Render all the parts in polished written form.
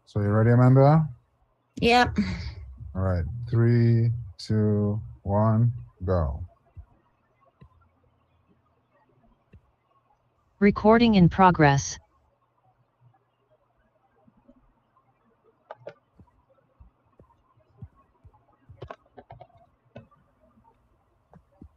So you ready, Amanda? Yep. All right. Three, two, one, go. Recording in progress.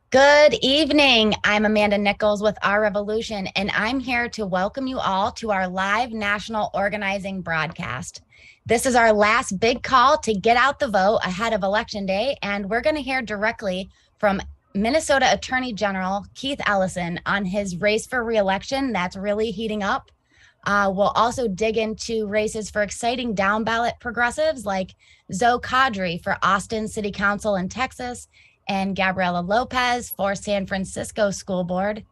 Good evening. I'm Amanda Nichols with Our Revolution, and I'm here to welcome you all to our live national organizing broadcast. This is our last big call to get out the vote ahead of Election Day, and we're going to hear directly from Minnesota Attorney General Keith Ellison on his race for re-election that's really heating up. We'll also dig into races for exciting down ballot progressives like Zoe Kadri for Austin City Council in Texas and Gabriela Lopez for San Francisco School Board.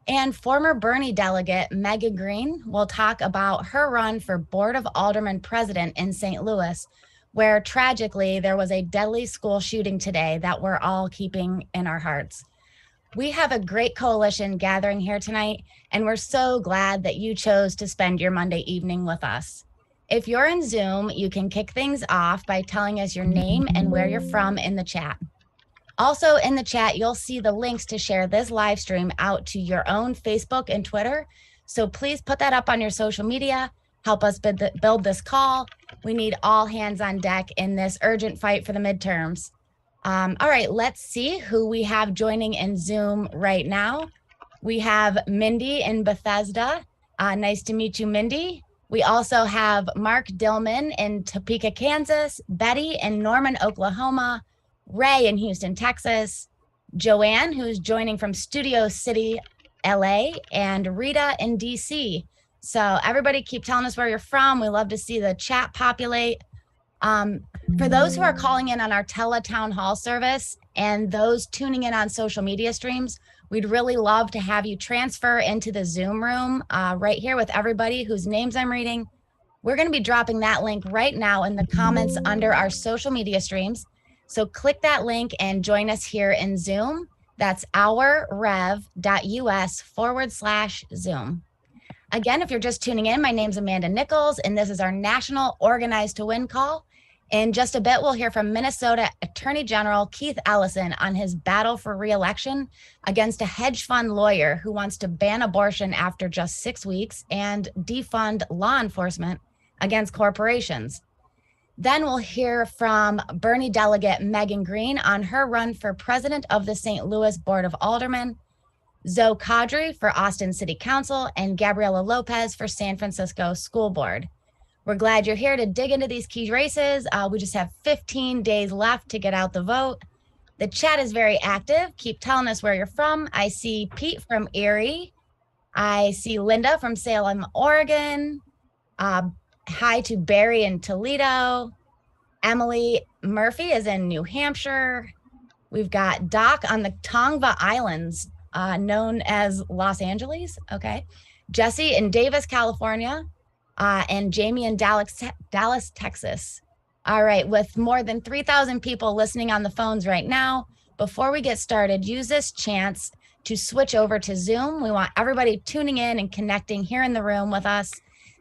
And former Bernie delegate Megan Green will talk about her run for Board of Aldermen president in St. Louis, where tragically there was a deadly school shooting today that we're all keeping in our hearts. We have a great coalition gathering here tonight, and we're so glad that you chose to spend your Monday evening with us. If you're in Zoom, you can kick things off by telling us your name and where you're from in the chat. Also in the chat, you'll see the links to share this live stream out to your own Facebook and Twitter. So please put that up on your social media. Help us build this call. We need all hands on deck in this urgent fight for the midterms. All right, let's see who we have joining in Zoom right now. We have Mindy in Bethesda. Nice to meet you, Mindy. We also have Mark Dillman in Topeka, Kansas, Betty in Norman, Oklahoma, Ray in Houston, Texas, Joanne, who's joining from Studio City, LA, and Rita in DC. So everybody keep telling us where you're from. We love to see the chat populate. For those who are calling in on our Teletown Hall service and those tuning in on social media streams, we'd really love to have you transfer into the Zoom room right here with everybody whose names I'm reading. We're going to be dropping that link right now in the comments under our social media streams. So click that link and join us here in Zoom. That's ourrev.us/Zoom. Again, if you're just tuning in, my name's Amanda Nichols, and this is our national Organize to Win call. In just a bit, we'll hear from Minnesota Attorney General Keith Ellison on his battle for re-election against a hedge fund lawyer who wants to ban abortion after just 6 weeks and defund law enforcement against corporations. Then we'll hear from Bernie delegate Megan Green on her run for president of the St. Louis Board of Aldermen, Zoe Kadri for Austin City Council, and Gabriela Lopez for San Francisco School Board. We're glad you're here to dig into these key races. We just have 15 days left to get out the vote. The chat is very active. Keep telling us where you're from. I see Pete from Erie. I see Linda from Salem, Oregon. Hi to Barry in Toledo. Emily Murphy is in New Hampshire. We've got Doc on the Tongva Islands, known as Los Angeles. Okay. Jesse in Davis, California. And Jamie in Dallas, Texas. All right, with more than 3,000 people listening on the phones right now, before we get started, use this chance to switch over to Zoom. We want everybody tuning in and connecting here in the room with us.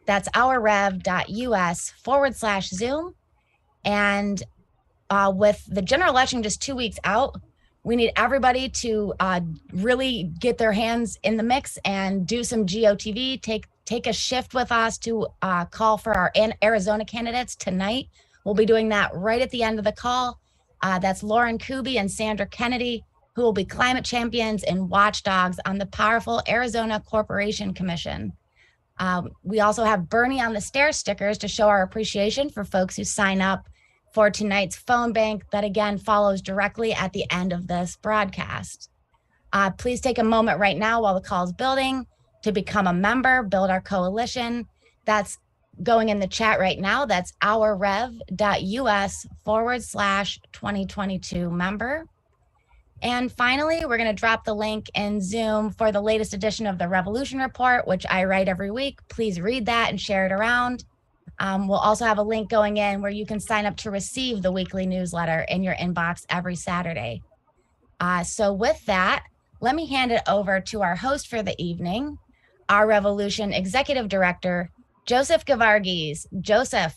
That's ourrev.us/Zoom. And with the general election just 2 weeks out, we need everybody to really get their hands in the mix and do some GOTV, take a shift with us to call for our Arizona candidates tonight. We'll be doing that right at the end of the call. That's Lauren Kuby and Sandra Kennedy, who will be climate champions and watchdogs on the powerful Arizona Corporation Commission. We also have Bernie on the Stairs stickers to show our appreciation for folks who sign up for tonight's phone bank that again follows directly at the end of this broadcast. Please take a moment right now while the call is building to become a member, build our coalition. That's going in the chat right now. That's ourrev.us/2022 member. And finally, we're going to drop the link in Zoom for the latest edition of the Revolution Report, which I write every week. Please read that and share it around. We'll also have a link going in where you can sign up to receive the weekly newsletter in your inbox every Saturday. So with that, let me hand it over to our host for the evening, Our Revolution Executive Director, Joseph Gevargiz. Joseph,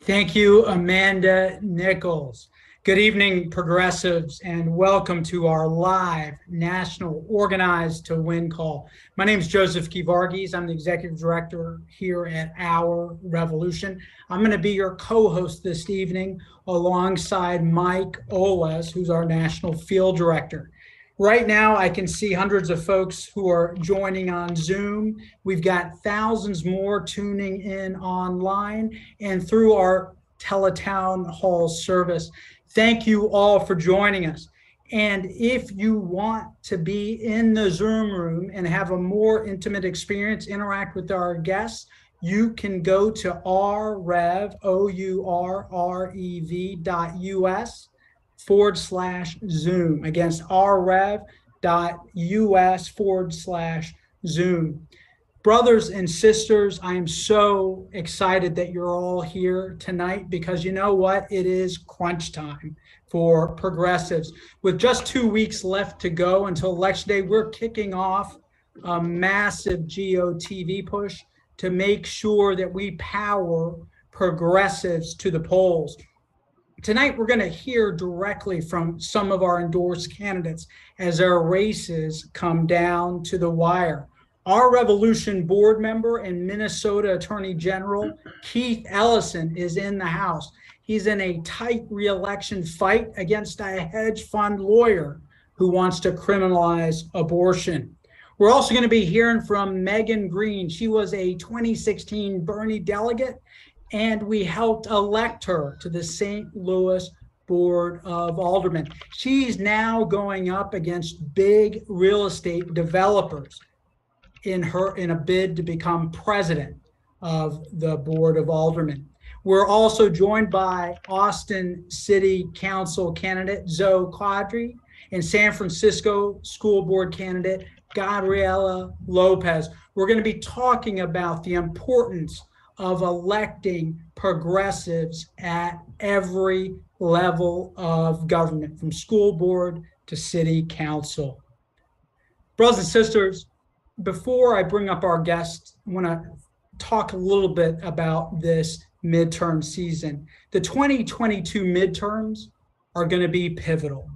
Thank you, Amanda Nichols. Good evening, progressives, and welcome to our live national Organized to Win call. My name is Joseph Kivarghese. I'm the executive director here at Our Revolution. I'm going to be your co-host this evening alongside Mike Oles, who's our national field director. Right now, I can see hundreds of folks who are joining on Zoom. We've got thousands more tuning in online and through our Teletown Hall service. Thank you all for joining us. And if you want to be in the Zoom room and have a more intimate experience, interact with our guests, you can go to ourrev.us/Zoom. Against ourrev.us/Zoom. Brothers and sisters, I am so excited that you're all here tonight because you know what? It is crunch time for progressives. With just 2 weeks left to go until Election Day, we're kicking off a massive GOTV push to make sure that we power progressives to the polls. Tonight, we're going to hear directly from some of our endorsed candidates as our races come down to the wire. Our Revolution board member and Minnesota Attorney General Keith Ellison is in the House. He's in a tight re-election fight against a hedge fund lawyer who wants to criminalize abortion. We're also going to be hearing from Megan Green. She was a 2016 Bernie delegate, and we helped elect her to the St. Louis Board of Aldermen. She's now going up against big real estate developers in a bid to become president of the Board of Aldermen. We're also joined by Austin City Council candidate Zoe Quadri and San Francisco School Board candidate Gabriela Lopez. We're going to be talking about the importance of electing progressives at every level of government, from school board to city council. Brothers and sisters, before I bring up our guests, I want to talk a little bit about this midterm season. The 2022 midterms are going to be pivotal,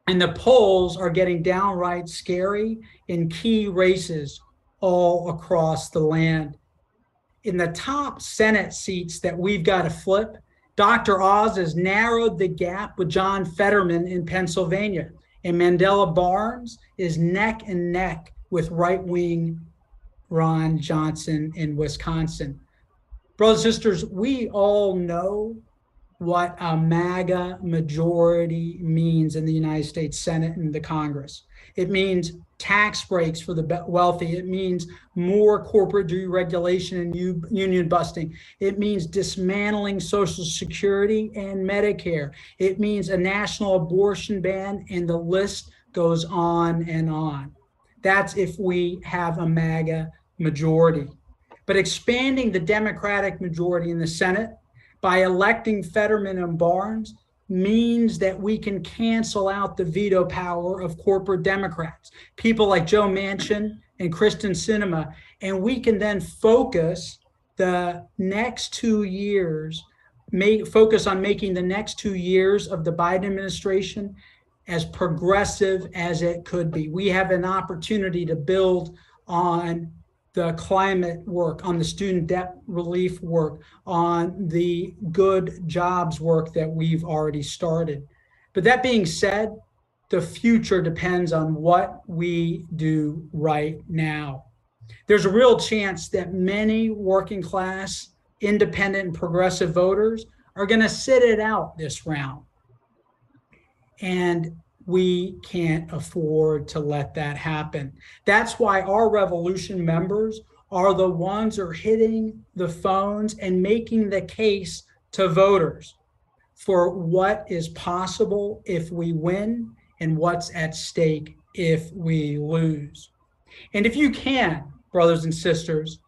and the polls are getting downright scary in key races all across the land. In the top Senate seats that we've got to flip, Dr. Oz has narrowed the gap with John Fetterman in Pennsylvania, and Mandela Barnes is neck and neck with right-wing Ron Johnson in Wisconsin. Brothers and sisters, we all know what a MAGA majority means in the United States Senate and the Congress. It means tax breaks for the wealthy. It means more corporate deregulation and union busting. It means dismantling Social Security and Medicare. It means a national abortion ban, and the list goes on and on. That's if we have a MAGA majority. But expanding the Democratic majority in the Senate by electing Fetterman and Barnes means that we can cancel out the veto power of corporate Democrats, people like Joe Manchin and Kristen Sinema, and we can then focus the next 2 years, focus on making the next 2 years of the Biden administration as progressive as it could be. We have an opportunity to build on the climate work, on the student debt relief work, on the good jobs work that we've already started. But that being said, the future depends on what we do right now. There's a real chance that many working class, independent, and progressive voters are going to sit it out this round. And we can't afford to let that happen. That's why our Revolution members are the ones who are hitting the phones and making the case to voters for what is possible if we win and what's at stake if we lose. And if you can, brothers and sisters,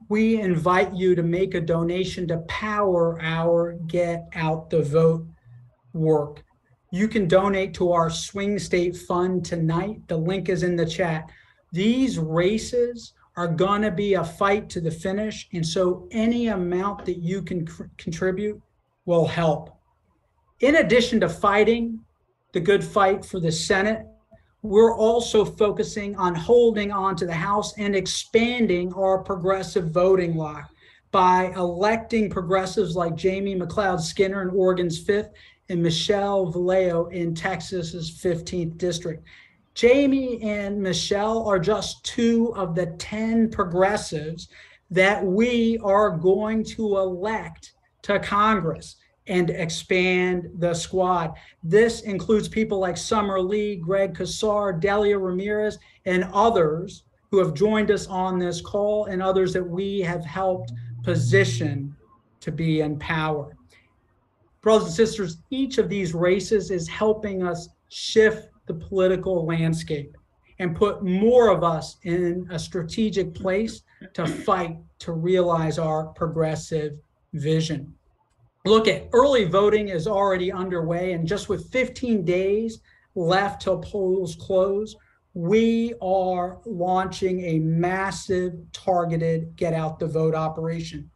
we invite you to make a donation to power our Get Out the Vote work. You can donate to our Swing State Fund tonight. The link is in the chat. These races are going to be a fight to the finish. And so any amount that you can contribute will help. In addition to fighting the good fight for the Senate, we're also focusing on holding on to the House and expanding our progressive voting bloc by electing progressives like Jamie McLeod Skinner in Oregon's 5th and Michelle Vallejo in Texas's 15th district. Jamie and Michelle are just 2 of the 10 progressives that we are going to elect to Congress and expand the squad. This includes people like Summer Lee, Greg Casar, Delia Ramirez, and others who have joined us on this call, and others that we have helped position to be in power. Brothers and sisters, each of these races is helping us shift the political landscape and put more of us in a strategic place to fight to realize our progressive vision. Look, at early voting is already underway, and just with 15 days left till polls close, we are launching a massive targeted get out the vote operation.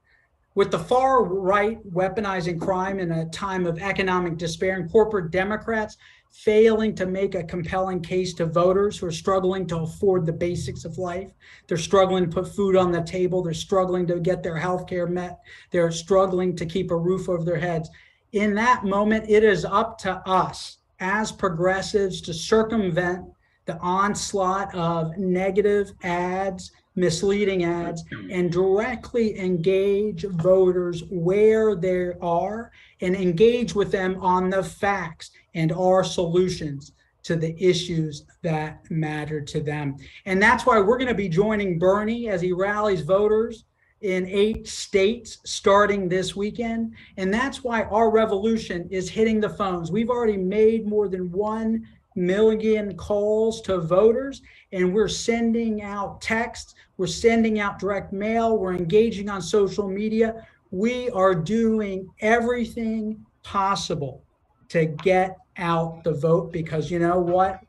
With the far right weaponizing crime in a time of economic despair and corporate Democrats failing to make a compelling case to voters who are struggling to afford the basics of life. They're struggling to put food on the table. They're struggling to get their health care met. They're struggling to keep a roof over their heads. In that moment, it is up to us as progressives to circumvent the onslaught of negative ads, misleading ads, and directly engage voters where they are and engage with them on the facts and our solutions to the issues that matter to them. And that's why we're going to be joining Bernie as he rallies voters in 8 states starting this weekend. And that's why our revolution is hitting the phones. We've already made more than 1 million calls to voters, and we're sending out texts, we're sending out direct mail, we're engaging on social media. We are doing everything possible to get out the vote, because you know what?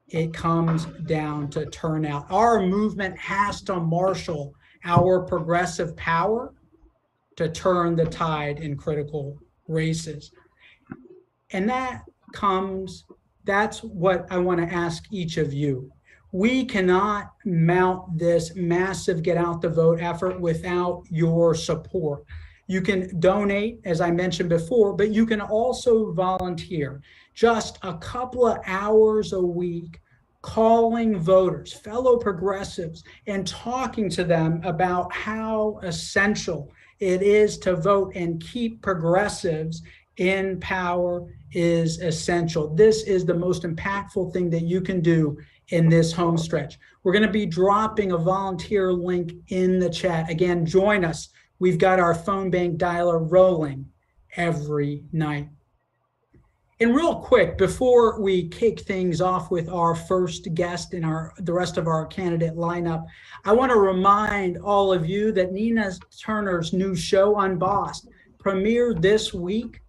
It comes down to turnout. Our movement has to marshal our progressive power to turn the tide in critical races. And that's what I want to ask each of you. We cannot mount this massive get out the vote effort without your support. You can donate, as I mentioned before, but you can also volunteer just a couple of hours a week, calling voters, fellow progressives, and talking to them about how essential it is to vote and keep progressives in power is essential. This is the most impactful thing that you can do in this home stretch. We're going to be dropping a volunteer link in the chat. Again, join us. We've got our phone bank dialer rolling every night. And real quick, before we kick things off with our first guest and the rest of our candidate lineup, I want to remind all of you that Nina Turner's new show, Unbossed, premiered this week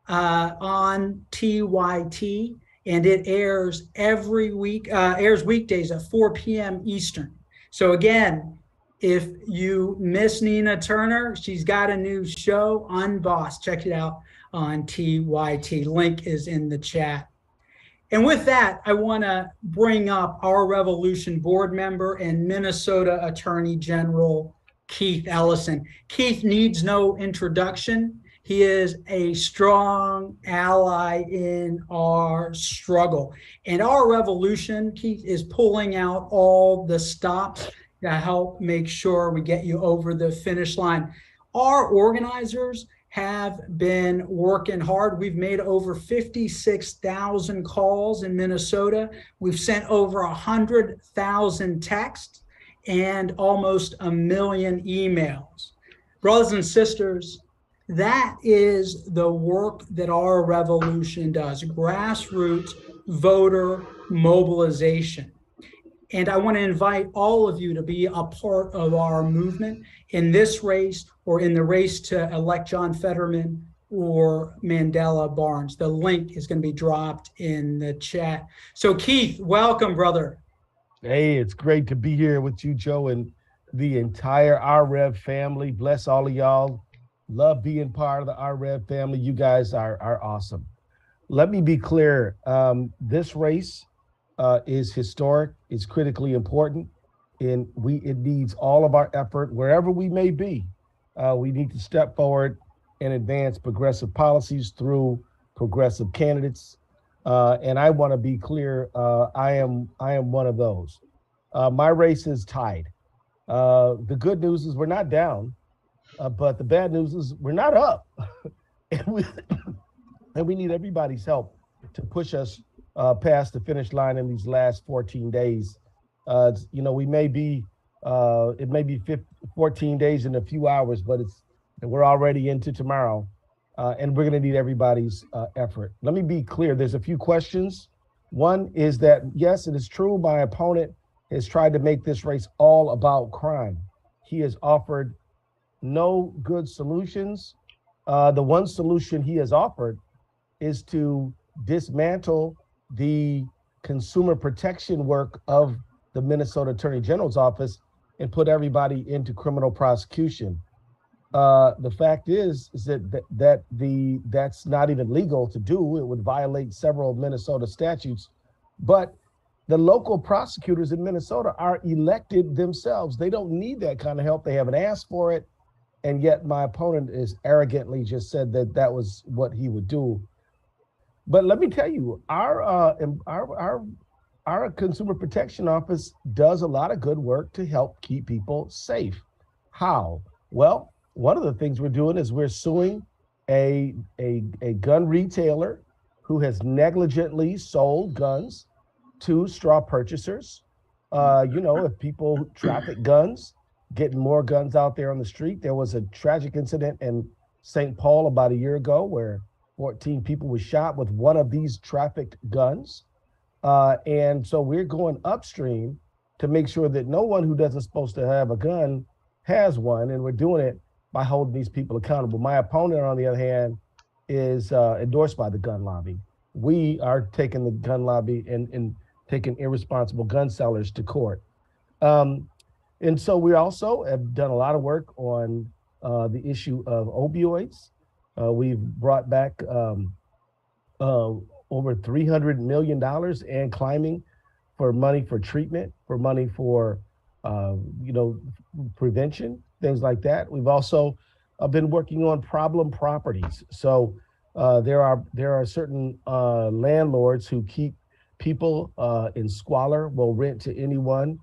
on TYT, and it airs every week, airs weekdays at 4 p.m. Eastern. So again, if you miss Nina Turner, she's got a new show, Unbossed. Check it out on TYT. Link is in the chat. And with that, I want to bring up our Revolution board member and Minnesota Attorney General Keith Ellison. Keith needs no introduction. He is a strong ally in our struggle. And our revolution, Keith, is pulling out all the stops to help make sure we get you over the finish line. Our organizers have been working hard. We've made over 56,000 calls in Minnesota. We've sent over 100,000 texts and almost 1 million emails. Brothers and sisters, that is the work that our revolution does, grassroots voter mobilization. And I want to invite all of you to be a part of our movement in this race or in the race to elect John Fetterman or Mandela Barnes. The link is going to be dropped in the chat. So Keith, welcome, brother. Hey, it's great to be here with you, Joe, and the entire RREV family. Bless all of y'all. Love being part of the RREV family. You guys are awesome. Let me be clear. This race is historic. It's critically important, and it needs all of our effort wherever we may be. We need to step forward and advance progressive policies through progressive candidates. And I want to be clear. I am one of those. My race is tied. The good news is we're not down, but the bad news is we're not up. and we need everybody's help to push us past the finish line in these last 14 days. We may be, it may be 14 days in a few hours, but we're already into tomorrow, and we're gonna need everybody's effort. Let me be clear, there's a few questions. One is that, yes, it is true, my opponent has tried to make this race all about crime. He has offered no good solutions. The one solution he has offered is to dismantle the consumer protection work of the Minnesota Attorney General's office and put everybody into criminal prosecution. The fact is that's not even legal to do. It would violate several Minnesota statutes, but the local prosecutors in Minnesota are elected themselves. They don't need that kind of help. They haven't asked for it. And yet my opponent is arrogantly just said that was what he would do. But let me tell you, our Consumer Protection Office does a lot of good work to help keep people safe. How? Well, one of the things we're doing is we're suing a gun retailer who has negligently sold guns to straw purchasers. If people traffic guns, getting more guns out there on the street. There was a tragic incident in St. Paul about a year ago where 14 people were shot with one of these trafficked guns. And so we're going upstream to make sure that no one who doesn't supposed to have a gun has one. And we're doing it by holding these people accountable. My opponent, on the other hand, is endorsed by the gun lobby. We are taking the gun lobby and taking irresponsible gun sellers to court. And so we also have done a lot of work on the issue of opioids. We've brought back over $300 million and climbing for money for treatment, for money for prevention, things like that. We've also been working on problem properties. So there are certain landlords who keep people in squalor, will rent to anyone,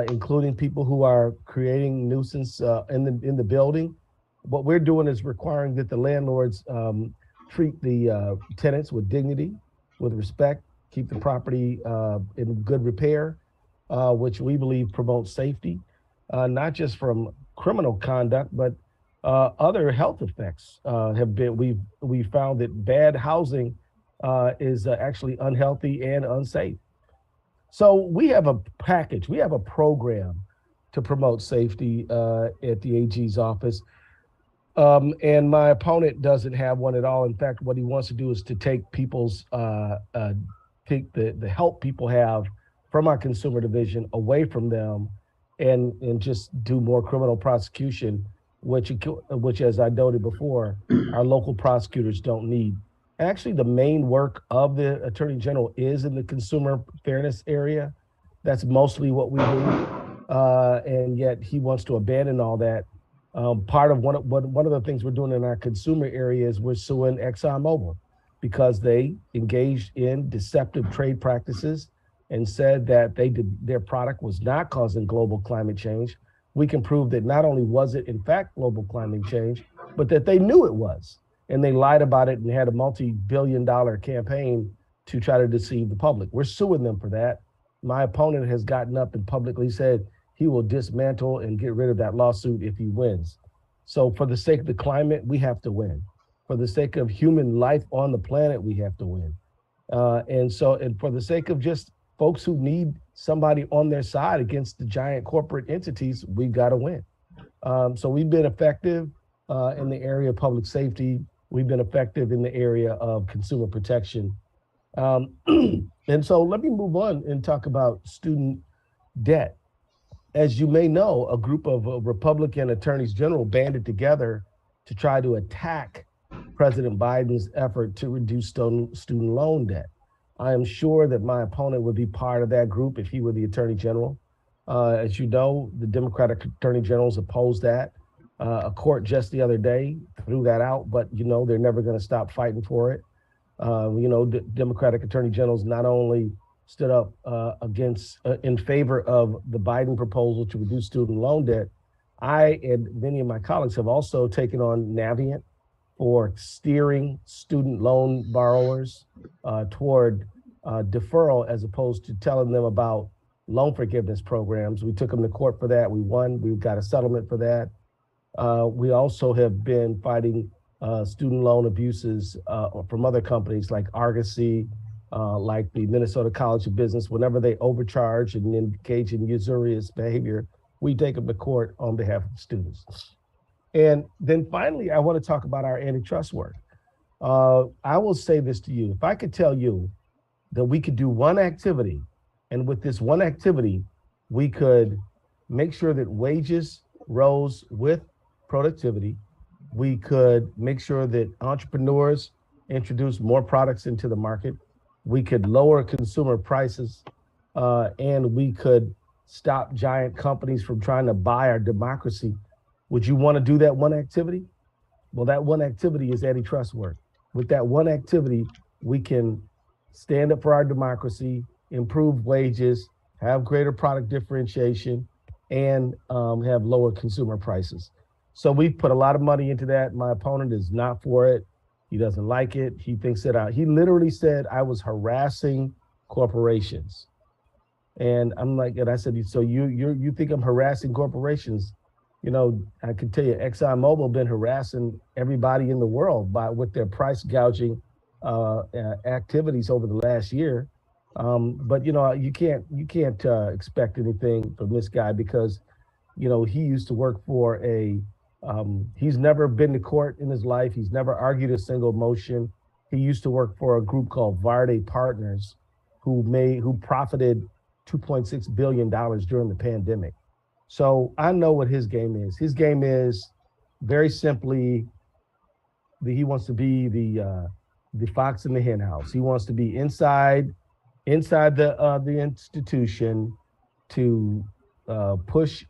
including people who are creating nuisance in the building. What we're doing is requiring that the landlords treat the tenants with dignity, with respect, keep the property in good repair, which we believe promotes safety, not just from criminal conduct, but other health effects have been. We've found that bad housing is actually unhealthy and unsafe. So we have a package, we have a program to promote safety at the AG's office. And my opponent doesn't have one at all. In fact, what he wants to do is to take people's, take the help people have from our consumer division away from them and just do more criminal prosecution, which as I noted before, our local prosecutors don't need. Actually, the main work of the Attorney General is in the consumer fairness area. That's mostly what we do. And yet he wants to abandon all that. Part of one of the things we're doing in our consumer area is we're suing ExxonMobil because they engaged in deceptive trade practices and said that their product was not causing global climate change. We can prove that not only was it in fact global climate change, but that they knew it was. And they lied about it and had a multi-billion-dollar campaign to try to deceive the public. We're suing them for that. My opponent has gotten up and publicly said he will dismantle and get rid of that lawsuit if he wins. So for the sake of the climate, we have to win. For the sake of human life on the planet, we have to win. And for the sake of just folks who need somebody on their side against the giant corporate entities, we've got to win. So we've been effective in the area of public safety. We've been effective in the area of consumer protection. And so let me move on and talk about student debt. as you may know, a group of Republican attorneys general banded together to try to attack President Biden's effort to reduce student loan debt. I am sure that my opponent would be part of that group if he were the attorney general. As you know, the Democratic attorney generals opposed that. A court just the other day threw that out, but they're never going to stop fighting for it. Democratic attorney generals not only stood up in favor of the Biden proposal to reduce student loan debt, I and many of my colleagues have also taken on Navient for steering student loan borrowers toward deferral as opposed to telling them about loan forgiveness programs. We took them to court for that. We won. We got a settlement for that. We also have been fighting student loan abuses from other companies like Argosy, like the Minnesota College of Business. Whenever they overcharge and engage in usurious behavior, we take them to court on behalf of students. And then finally, I want to talk about our antitrust work. I will say this to you. If I could tell you that we could do one activity, and with this one activity, we could make sure that wages rose with productivity. We could make sure that entrepreneurs introduce more products into the market. We could lower consumer prices, and we could stop giant companies from trying to buy our democracy. Would you want to do that one activity? Well, that one activity is antitrust work. With that one activity, we can stand up for our democracy, improve wages, have greater product differentiation, and have lower consumer prices. So we put a lot of money into that. My opponent is not for it. He doesn't like it. He thinks that he literally said I was harassing corporations. And I'm like, and I said, so you think I'm harassing corporations? I can tell you, ExxonMobil been harassing everybody in the world with their price gouging activities over the last year. But you can't expect anything from this guy because, he used to work for he's never been to court in his life. He's never argued a single motion. He used to work for a group called Varde Partners, who profited $2.6 billion during the pandemic. So I know what his game is. His game is very simply he wants to be the fox in the hen house. He wants to be inside the institution to push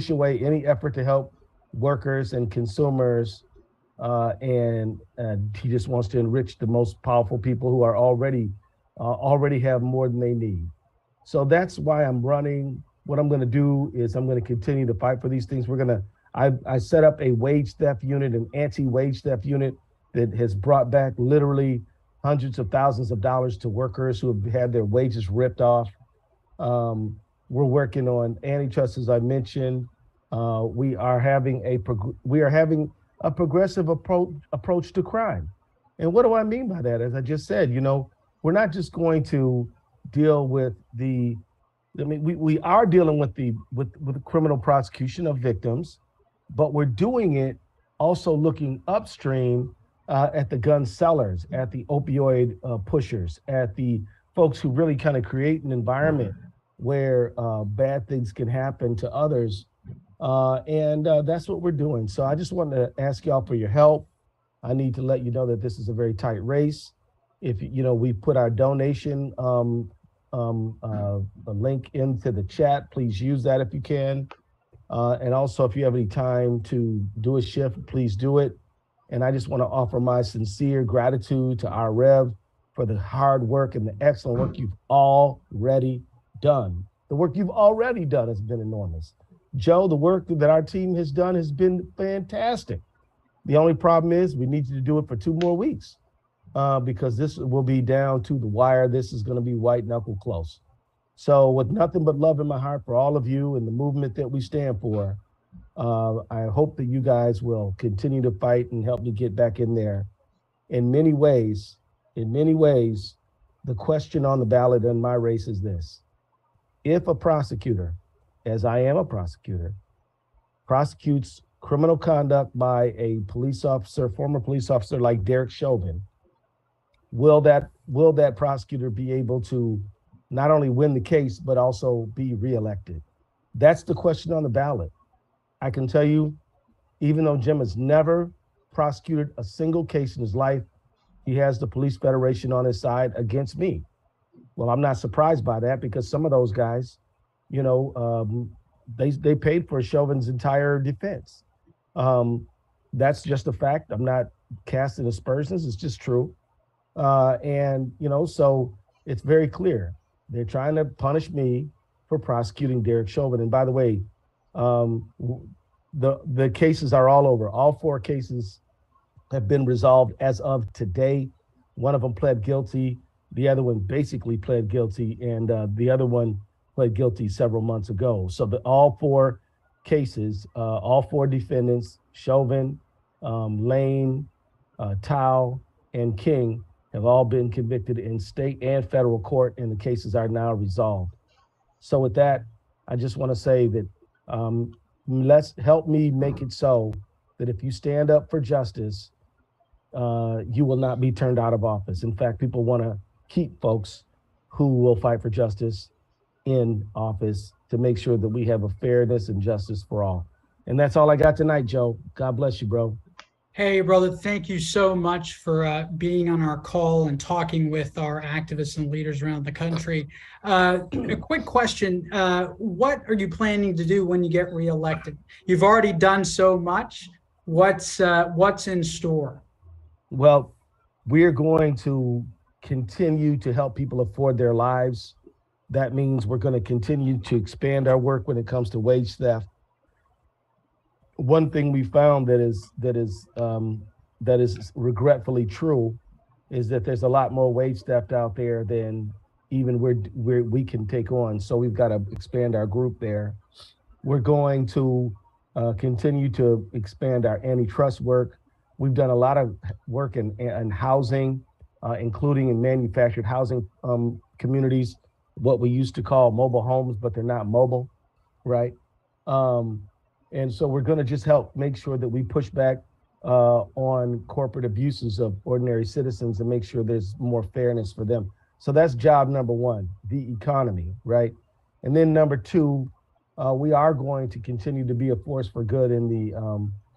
away any effort to help workers and consumers, and he just wants to enrich the most powerful people who are already have more than they need. So that's why I'm running. What I'm going to do is I'm going to continue to fight for these things. I set up a wage theft unit, an anti-wage theft unit that has brought back literally hundreds of thousands of dollars to workers who have had their wages ripped off. We're working on antitrust, as I mentioned. We are having a progressive approach to crime. And what do I mean by that? As I just said, we're not just going to deal with we are dealing with the criminal prosecution of victims, but we're doing it also looking upstream at the gun sellers, at the opioid pushers, at the folks who really kind of create an environment where bad things can happen to others. And that's what we're doing. So I just want to ask y'all for your help. I need to let you know that this is a very tight race. If we put our donation a link into the chat, please use that if you can. And also, if you have any time to do a shift, please do it. And I just want to offer my sincere gratitude to our Rev for the hard work and the excellent work you've already done. The work you've already done has been enormous. Joe, the work that our team has done has been fantastic. The only problem is we need you to do it for 2 more weeks because this will be down to the wire. This is going to be white knuckle close. So with nothing but love in my heart for all of you and the movement that we stand for, I hope that you guys will continue to fight and help me get back in there. In many ways, the question on the ballot in my race is this. If a prosecutor, as I am a prosecutor, prosecutes criminal conduct by a police officer, former police officer like Derek Chauvin, will that prosecutor be able to not only win the case, but also be reelected? That's the question on the ballot. I can tell you, even though Jim has never prosecuted a single case in his life, he has the Police Federation on his side against me. Well, I'm not surprised by that because some of those guys, they paid for Chauvin's entire defense. That's just a fact. I'm not casting aspersions. It's just true. So it's very clear. They're trying to punish me for prosecuting Derek Chauvin. And by the way, the cases are all over. All 4 cases have been resolved as of today. One of them pled guilty. The other one basically pled guilty, and the other one pled guilty several months ago. So all 4 cases, all 4 defendants, Chauvin, Lane, Tao, and King, have all been convicted in state and federal court, and the cases are now resolved. So with that, I just want to say that let's help me make it so that if you stand up for justice, you will not be turned out of office. In fact, people want to keep folks who will fight for justice in office to make sure that we have a fairness and justice for all. And that's all I got tonight, Joe. God bless you, bro. Hey, brother, thank you so much for being on our call and talking with our activists and leaders around the country. A quick question. What are you planning to do when you get reelected? You've already done so much. What's in store? Well, we're going to continue to help people afford their lives. That means we're going to continue to expand our work when it comes to wage theft. One thing we found that is regretfully true is that there's a lot more wage theft out there than even we can take on. So we've got to expand our group there. We're going to continue to expand our antitrust work. We've done a lot of work in housing, including in manufactured housing communities, what we used to call mobile homes, but they're not mobile, right? And so we're going to just help make sure that we push back on corporate abuses of ordinary citizens and make sure there's more fairness for them. So that's job number 1, the economy, right? And then number 2, we are going to continue to be a force for good in the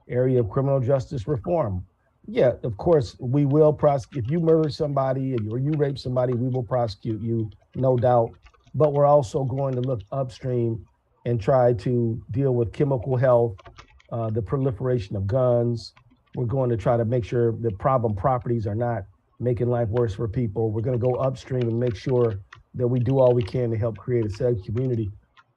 area of criminal justice reform. Yeah, of course, we will prosecute. If you murder somebody or you rape somebody, we will prosecute you, no doubt. But we're also going to look upstream and try to deal with chemical health, the proliferation of guns. We're going to try to make sure that problem properties are not making life worse for people. We're going to go upstream and make sure that we do all we can to help create a safe community.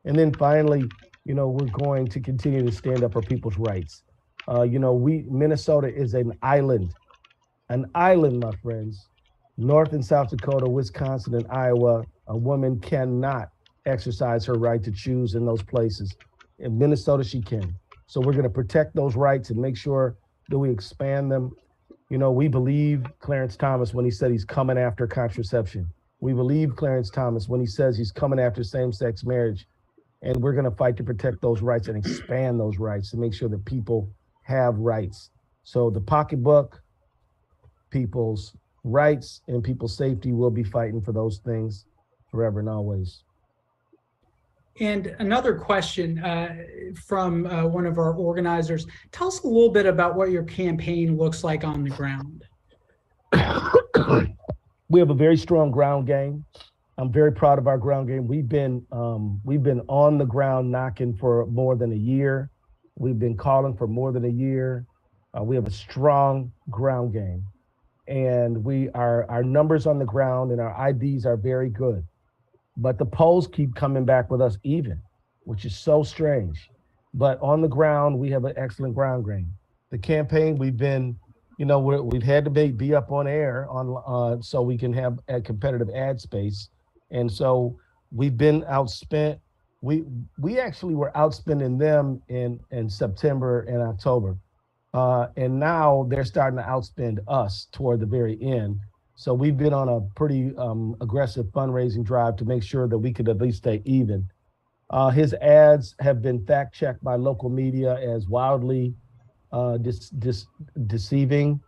And then finally, we're going to continue to stand up for people's rights. Minnesota is an island, my friends. North and South Dakota, Wisconsin, and Iowa, a woman cannot exercise her right to choose in those places. In Minnesota, she can. So we're going to protect those rights and make sure that we expand them. We believe Clarence Thomas when he said he's coming after contraception. We believe Clarence Thomas when he says he's coming after same-sex marriage. And we're going to fight to protect those rights and expand those rights to make sure that people have rights. So the pocketbook, people's rights, and people's safety, will be fighting for those things forever and always. And another question from one of our organizers. Tell us a little bit about what your campaign looks like on the ground. We have a very strong ground game. I'm very proud of our ground game. We've been on the ground knocking for more than a year. We've been calling for more than a year. We have a strong ground game, and our numbers on the ground and our IDs are very good. But the polls keep coming back with us even, which is so strange. But on the ground, we have an excellent ground game. The campaign, we've been, we've had to be up on air so we can have a competitive ad space. And so we've been outspent. We actually were outspending them in September and October. And now they're starting to outspend us toward the very end. So we've been on a pretty aggressive fundraising drive to make sure that we could at least stay even. His ads have been fact-checked by local media as wildly deceiving,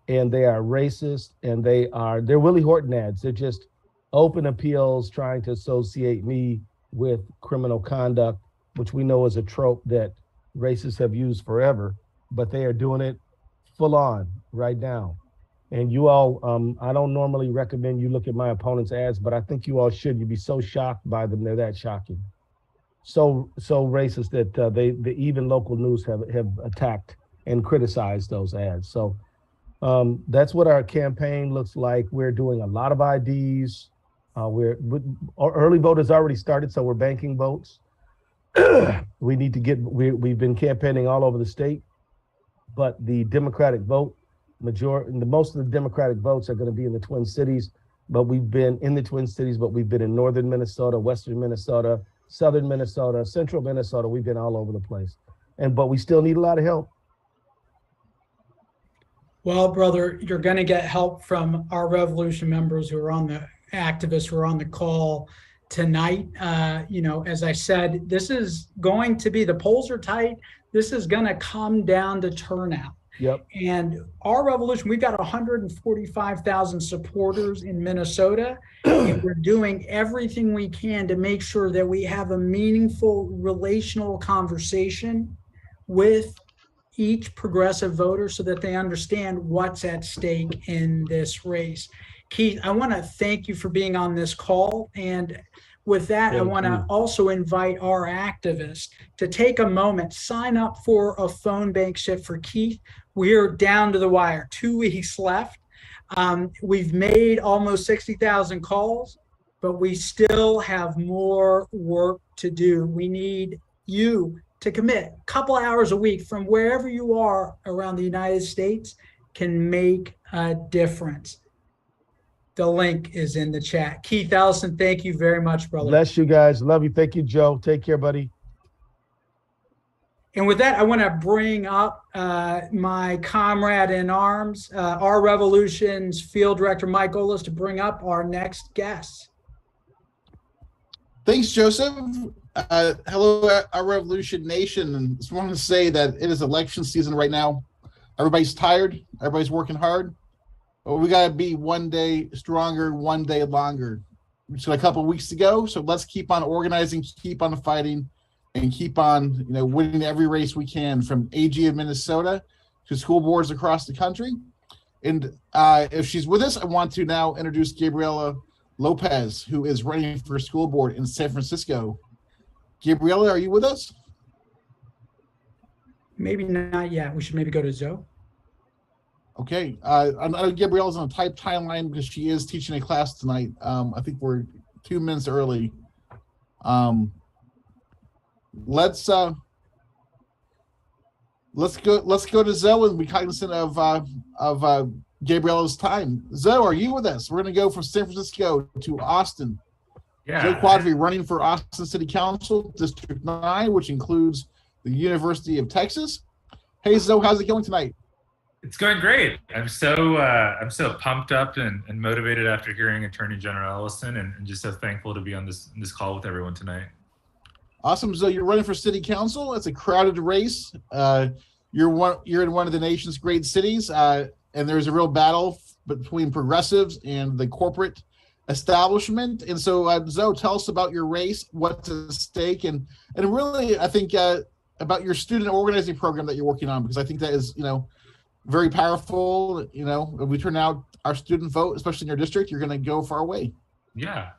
and they are racist, and they're Willie Horton ads. They're just open appeals trying to associate me with criminal conduct which we know is a trope that racists have used forever, but they are doing it full on right now. And you all, I don't normally recommend you look at my opponent's ads, but I think you all should. You'd be so shocked by them. They're that shocking. So racist that the even local news have attacked and criticized those ads. So that's what our campaign looks like. We're doing a lot of IDs. Our early vote has already started, so we're banking votes. We need to we've been campaigning all over the state, but the Democratic vote, most of the Democratic votes are going to be in the Twin Cities, but we've been in the Twin Cities, but we've been in northern Minnesota, western Minnesota, southern Minnesota, central Minnesota. We've been all over the place, but we still need a lot of help. Well, brother, you're going to get help from our Revolution members who are on the activists who are on the call tonight. As I said, this is going to be, the polls are tight. This is going to come down to turnout. Yep. And our Revolution, we've got 145,000 supporters in Minnesota, and we're doing everything we can to make sure that we have a meaningful relational conversation with each progressive voter so that they understand what's at stake in this race. Keith, I want to thank you for being on this call. And with that, I want to also invite our activists to take a moment, sign up for a phone bank shift for Keith. We're down to the wire, 2 weeks left. We've made almost 60,000 calls, but we still have more work to do. We need you to commit. A couple hours a week from wherever you are around the United States can make a difference. The link is in the chat. Keith Ellison, thank you very much, brother. Bless you guys. Love you. Thank you, Joe. Take care, buddy. And with that, I want to bring up my comrade in arms, our Revolution's field director, Mike Olas, to bring up our next guest. Thanks, Joseph. Hello, our Revolution Nation. And just wanted to say that it is election season right now. Everybody's tired. Everybody's working hard. But we got to be one day stronger, one day longer. We just got a couple of weeks to go. So let's keep on organizing, keep on fighting, and keep on, winning every race we can, from AG in Minnesota to school boards across the country. And if she's with us, I want to now introduce Gabriela Lopez, who is running for school board in San Francisco. Gabriela, are you with us? Maybe not yet. We should maybe go to Zoe. Okay. I know Gabriela's on a tight timeline because she is teaching a class tonight. I think we're 2 minutes early. Let's go to Zoe and be cognizant of Gabriela's time. Zoe, are you with us? We're going to go from San Francisco to Austin. Yeah. Zoe Quadri running for Austin City Council, District 9, which includes the University of Texas. Hey, Zoe, how's it going tonight? It's going great. I'm so pumped up and motivated after hearing Attorney General Ellison, and just so thankful to be on this call with everyone tonight. Awesome. So you're running for city council. It's a crowded race. You're in one of the nation's great cities, and there's a real battle between progressives and the corporate establishment. And so, Zoe, tell us about your race, what's at stake, and really, I think about your student organizing program that you're working on, because I think that is, very powerful. If we turn out our student vote, especially in your district, you're going to go far away. Yeah.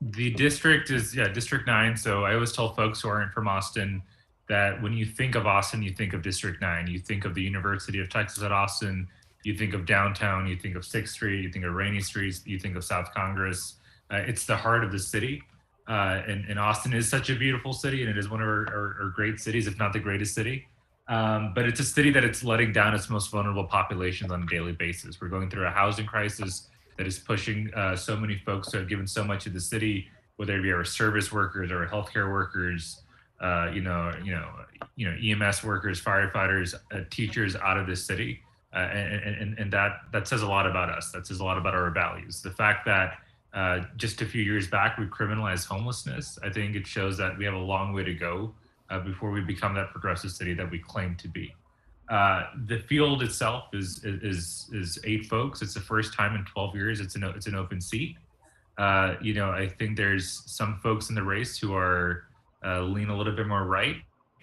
The district is, District 9. So I always tell folks who aren't from Austin that when you think of Austin, you think of District 9. You think of the University of Texas at Austin. You think of downtown. You think of 6th Street. You think of Rainey Street. You think of South Congress. It's the heart of the city. And Austin is such a beautiful city, and it is one of our great cities, if not the greatest city. But it's a city that it's letting down its most vulnerable populations on a daily basis. We're going through a housing crisis that is pushing so many folks who have given so much of the city, whether it be our service workers or healthcare workers, EMS workers, firefighters, teachers out of this city, and that says a lot about us. That says a lot about our values. The fact that just a few years back we criminalized homelessness, I think it shows that we have a long way to go before we become that progressive city that we claim to be. The field itself is 8 folks. It's the first time in 12 years it's an open seat. I think there's some folks in the race who are lean a little bit more right.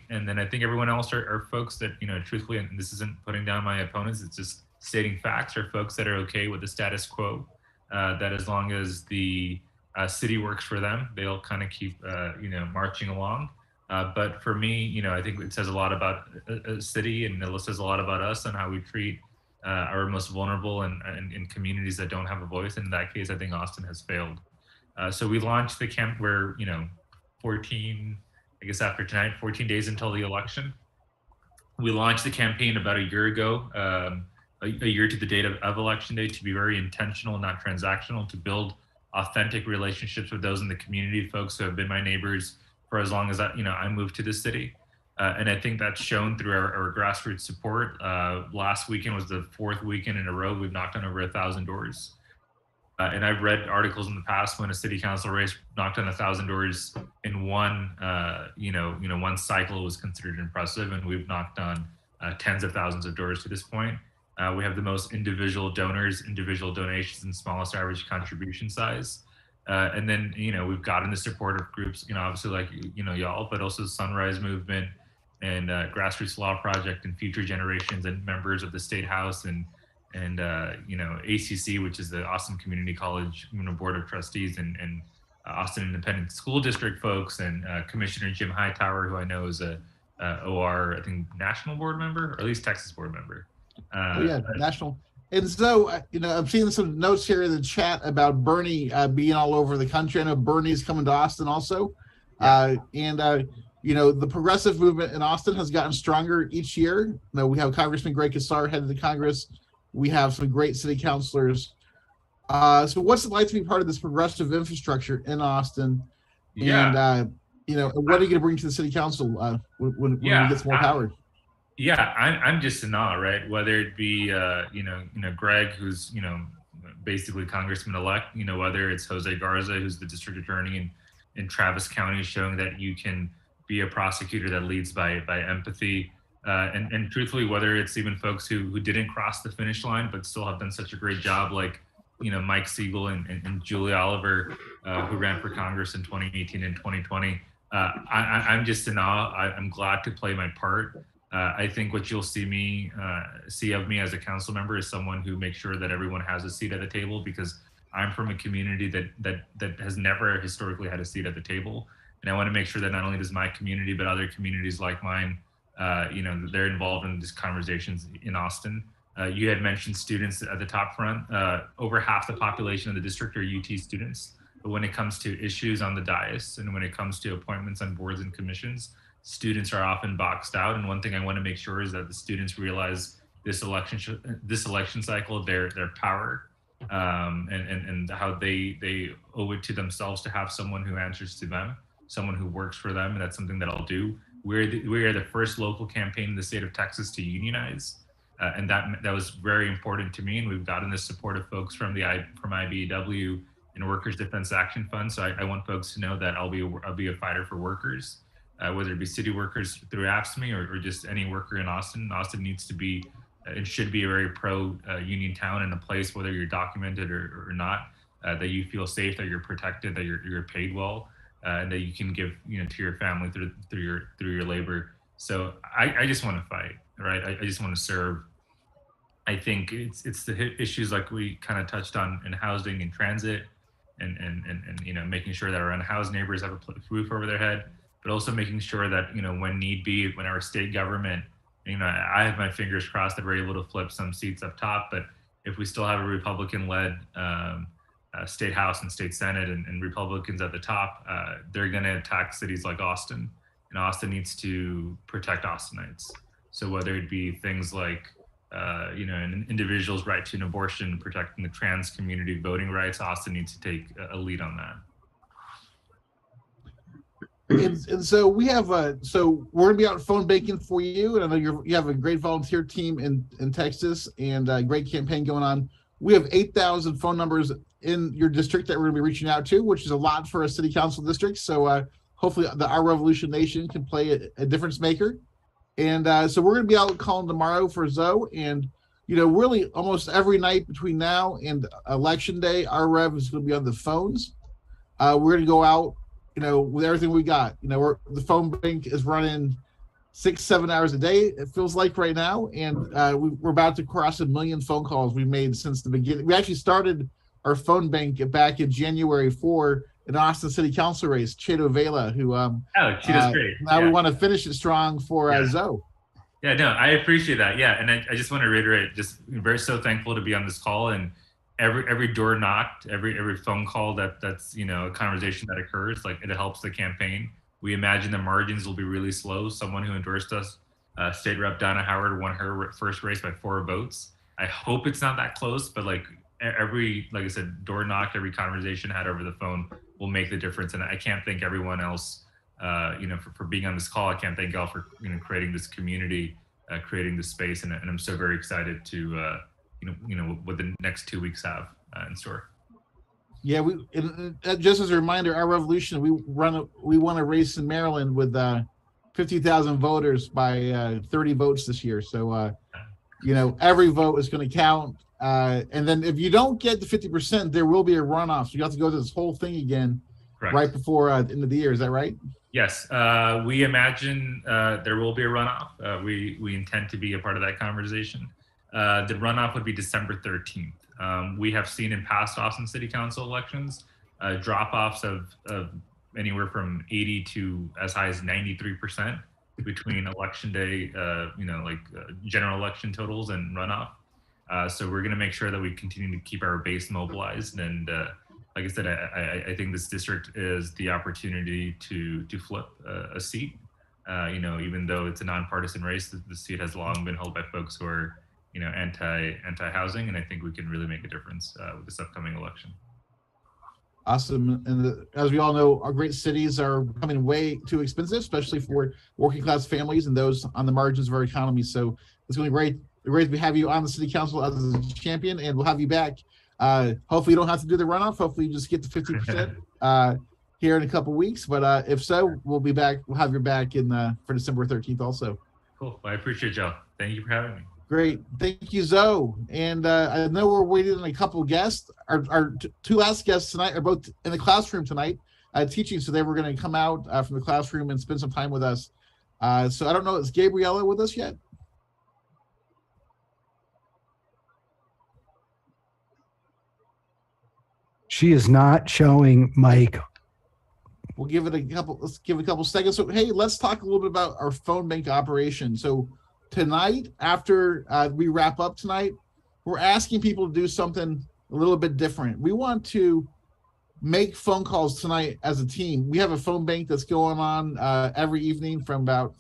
And then I think everyone else are folks that, truthfully, and this isn't putting down my opponents, it's just stating facts, are folks that are okay with the status quo, that as long as the city works for them, they'll kind of keep, marching along. But for me, I think it says a lot about a city, and it says a lot about us and how we treat our most vulnerable and in communities that don't have a voice. And in that case, I think Austin has failed. So we launched the camp where, 14, I guess after tonight, 14 days until the election. We launched the campaign about a year ago, a year to the date of election day, to be very intentional, not transactional, to build authentic relationships with those in the community, folks who have been my neighbors for as long as I moved to the city. And I think that's shown through our grassroots support. Last weekend was the 4th weekend in a row we've knocked on over 1,000 doors. And I've read articles in the past when a city council race knocked on 1,000 doors in one cycle was considered impressive, and we've knocked on tens of thousands of doors to this point. We have the most individual donors, individual donations, and smallest average contribution size. And then, we've gotten the support of groups, obviously like, y'all, but also the Sunrise Movement and Grassroots Law Project and Future Generations and members of the State House and ACC, which is the Austin Community College Board of Trustees, and Austin Independent School District folks, and Commissioner Jim Hightower, who I know is a OR, I think, national board member, or at least Texas board member. National. And so, I'm seeing some notes here in the chat about Bernie being all over the country. I know Bernie's coming to Austin also. Yeah. The progressive movement in Austin has gotten stronger each year. We have Congressman Greg Casar headed to Congress. We have some great city councilors. So what's it like to be part of this progressive infrastructure in Austin? Yeah. And, what are you going to bring to the city council when we get some more power? Yeah, I'm just in awe, right? Whether it be, Greg, who's, basically Congressman-elect, whether it's Jose Garza, who's the district attorney in Travis County, showing that you can be a prosecutor that leads by empathy. And truthfully, whether it's even folks who didn't cross the finish line, but still have done such a great job, like, Mike Siegel and Julie Oliver, who ran for Congress in 2018 and 2020. I'm just in awe. I'm glad to play my part. I think what you'll see of me as a council member is someone who makes sure that everyone has a seat at the table, because I'm from a community that has never historically had a seat at the table. And I want to make sure that not only does my community, but other communities like mine, they're involved in these conversations in Austin. You had mentioned students at the top front. Over half the population of the district are UT students. But when it comes to issues on the dais and when it comes to appointments on boards and commissions, students are often boxed out. And one thing I want to make sure is that the students realize this election cycle, their power, and how they owe it to themselves to have someone who answers to them, someone who works for them. And that's something that I'll do. We are the first local campaign in the state of Texas to unionize. And that was very important to me. And we've gotten the support of folks from IBEW and Workers Defense Action Fund. So I want folks to know that I'll be a fighter for workers, whether it be city workers through AFSCME or just any worker in Austin. Austin needs to be and should be a very pro union town, and a place, whether you're documented or not, that you feel safe, that you're protected, that you're paid well, and that you can give to your family through your labor. So I just want to fight, right? I just want to serve. I think it's the issues like we kind of touched on in housing and transit, and making sure that our unhoused neighbors have a roof over their head, but also making sure that when need be, when our state government, I have my fingers crossed that we're able to flip some seats up top. But if we still have a Republican-led state house and state senate and Republicans at the top, they're going to attack cities like Austin, and Austin needs to protect Austinites. So whether it be things like an individual's right to an abortion, protecting the trans community voting rights, Austin needs to take a lead on that. And so we have so we're gonna be out phone banking for you, and I know you have a great volunteer team in Texas and a great campaign going on. We have 8,000 phone numbers in your district that we're gonna be reaching out to, which is a lot for a city council district. So hopefully Our Revolution Nation can play a difference maker. And so we're gonna be out calling tomorrow for Zoe, and really almost every night between now and election day, Our Rev is gonna be on the phones. We're gonna go out with everything we got, the phone bank is running 6-7 hours a day. It feels like right now, and we're about to cross 1 million phone calls we made since the beginning. We actually started our phone bank back in January for an Austin City Council race, Cheto Vela, who she does great. Now we want to finish it strong for Zoe. Yeah, no, I appreciate that. Yeah, and I just want to reiterate, just very so thankful to be on this call, and every door knocked, every phone call that's a conversation that occurs, like it helps the campaign. We imagine the margins will be really slow. Someone who endorsed us, State Rep Donna Howard, won her first race by 4 votes. I hope it's not that close, but like I said, door knocked, every conversation had over the phone will make the difference. And I can't thank everyone else, for being on this call. I can't thank y'all for creating this community, creating this space, and I'm so very excited to what the next 2 weeks have in store. Yeah, just as a reminder, our revolution, we won a race in Maryland with 50,000 voters by 30 votes this year. So every vote is going to count. And then if you don't get the 50%, there will be a runoff. So you have to go through this whole thing again. Correct. Right before the end of the year. Is that right? Yes. We imagine there will be a runoff. We intend to be a part of that conversation. The runoff would be December 13th. We have seen in past Austin City Council elections drop-offs of anywhere from 80 to as high as 93% between election day, general election totals and runoff. So we're going to make sure that we continue to keep our base mobilized. And like I said, I think this district is the opportunity to flip a seat. Even though it's a nonpartisan race, the seat has long been held by folks who are anti-housing, and I think we can really make a difference with this upcoming election. Awesome. And as we all know, our great cities are becoming way too expensive, especially for working class families and those on the margins of our economy. So it's going to be great to have you on the city council as a champion, and we'll have you back. Hopefully you don't have to do the runoff. Hopefully you just get the 50% here in a couple weeks. But if so, we'll be back. We'll have you back for December 13th also. Cool. Well, I appreciate y'all. Thank you for having me. Great. Thank you, Zoe. And I know we're waiting on a couple of guests. Our 2 last guests tonight are both in the classroom tonight teaching. So they were going to come out from the classroom and spend some time with us. So I don't know, is Gabriella with us yet? She is not showing Mike. We'll give it let's give it a couple seconds. So, hey, let's talk a little bit about our phone bank operation. So tonight, after we wrap up tonight, we're asking people to do something a little bit different. We want to make phone calls tonight as a team. We have a phone bank that's going on every evening from about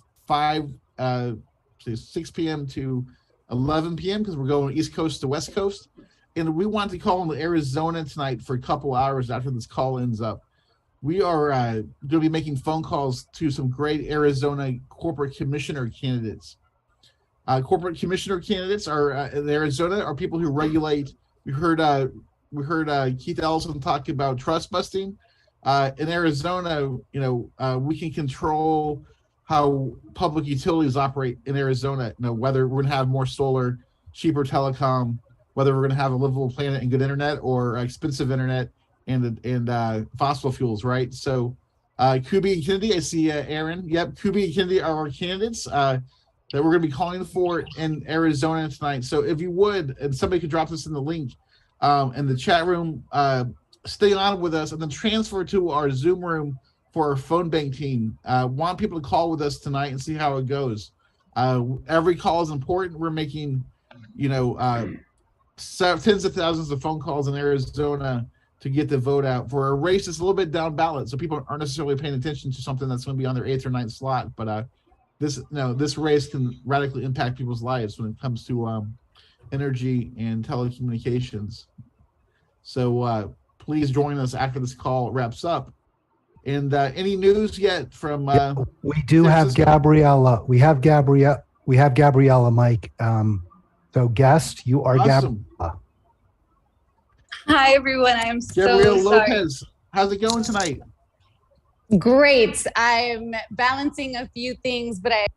6 p.m. to 11 p.m. because we're going East Coast to West Coast. And we want to call in Arizona tonight for a couple hours after this call ends up. We are going to be making phone calls to some great Arizona corporate commissioner candidates. Corporate commissioner candidates are in Arizona are people who regulate. We heard Keith Ellison talk about trust busting. In Arizona, we can control how public utilities operate in Arizona. Whether we're going to have more solar, cheaper telecom, whether we're going to have a livable planet and good internet, or expensive internet and fossil fuels, right? So Kubi and Kennedy, I see Aaron. Yep, Kubi and Kennedy are our candidates that we're going to be calling for in Arizona tonight. So if you would, and somebody could drop this in the link in the chat room, stay on with us and then transfer to our Zoom room for our phone bank team. Want people to call with us tonight and see how it goes. Every call is important. We're making, tens of thousands of phone calls in Arizona to get the vote out for a race that's a little bit down ballot. So people aren't necessarily paying attention to something that's going to be on their 8th or 9th slot. But this race can radically impact people's lives when it comes to energy and telecommunications. So please join us after this call wraps up. And any news yet from? We do have Gabriella. We have Gabriella, Mike. So guest, you are awesome. Gabriella. Hi everyone. I'm Gabriella so sorry. Lopez. How's it going tonight? Great. I'm balancing a few things, but I'm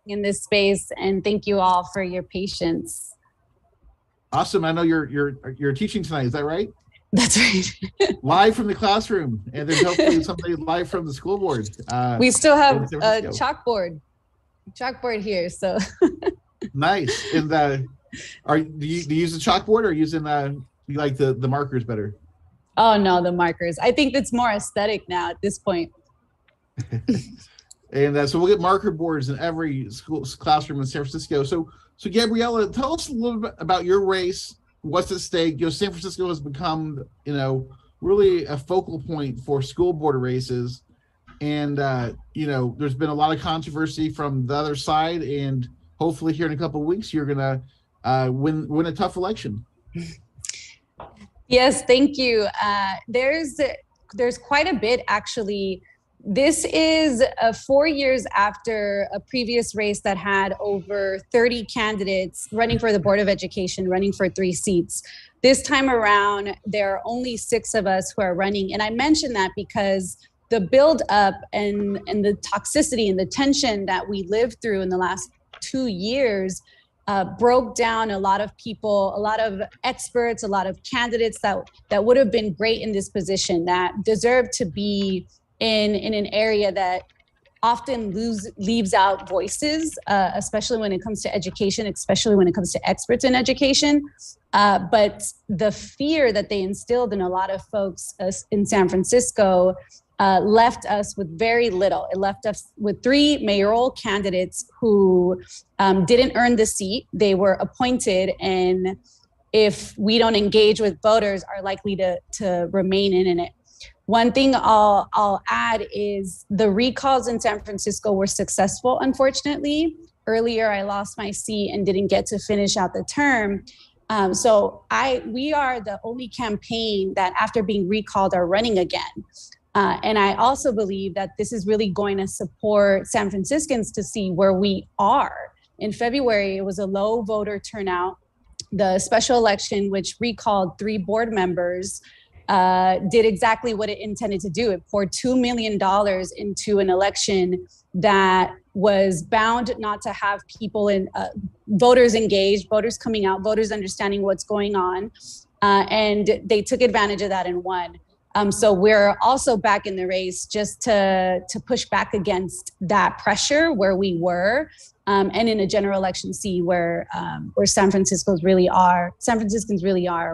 in this space, and thank you all for your patience. Awesome. I know you're teaching tonight. Is that right? That's right. Live from the classroom, and then hopefully something live from the school board. We still have in San a Francisco. chalkboard here. So Nice. And do you use the chalkboard or using you like the markers better? oh no, the markers. I think it's more aesthetic now at this point. And so we'll get marker boards in every school classroom in San Francisco. So Gabriella, tell us a little bit about your race. What's at stake? San Francisco has become, really a focal point for school board races. And, there's been a lot of controversy from the other side. And hopefully here in a couple of weeks, you're going to win a tough election. Yes, thank you. There's quite a bit, actually. This is 4 years after a previous race that had over 30 candidates running for the Board of Education, running for 3 seats. This time around, there are only 6 of us who are running. And I mention that because the build up and the toxicity and the tension that we lived through in the last 2 years broke down a lot of people, a lot of experts, a lot of candidates that would have been great in this position, that deserve to be in an area that often leaves out voices, especially when it comes to education, especially when it comes to experts in education. But the fear that they instilled in a lot of folks in San Francisco left us with very little. It left us with 3 mayoral candidates who didn't earn the seat. They were appointed, and if we don't engage with voters, are likely to remain in it. One thing I'll add is the recalls in San Francisco were successful, unfortunately. Earlier, I lost my seat and didn't get to finish out the term. So we are the only campaign that after being recalled are running again. And I also believe that this is really going to support San Franciscans to see where we are. In February, it was a low voter turnout. The special election, which recalled 3 board members, did exactly what it intended to do. It poured $2 million into an election that was bound not to have people voters engaged, voters coming out, voters understanding what's going on. And they took advantage of that and won. So we're also back in the race just to push back against that pressure where we were, and in a general election see where San Franciscans really are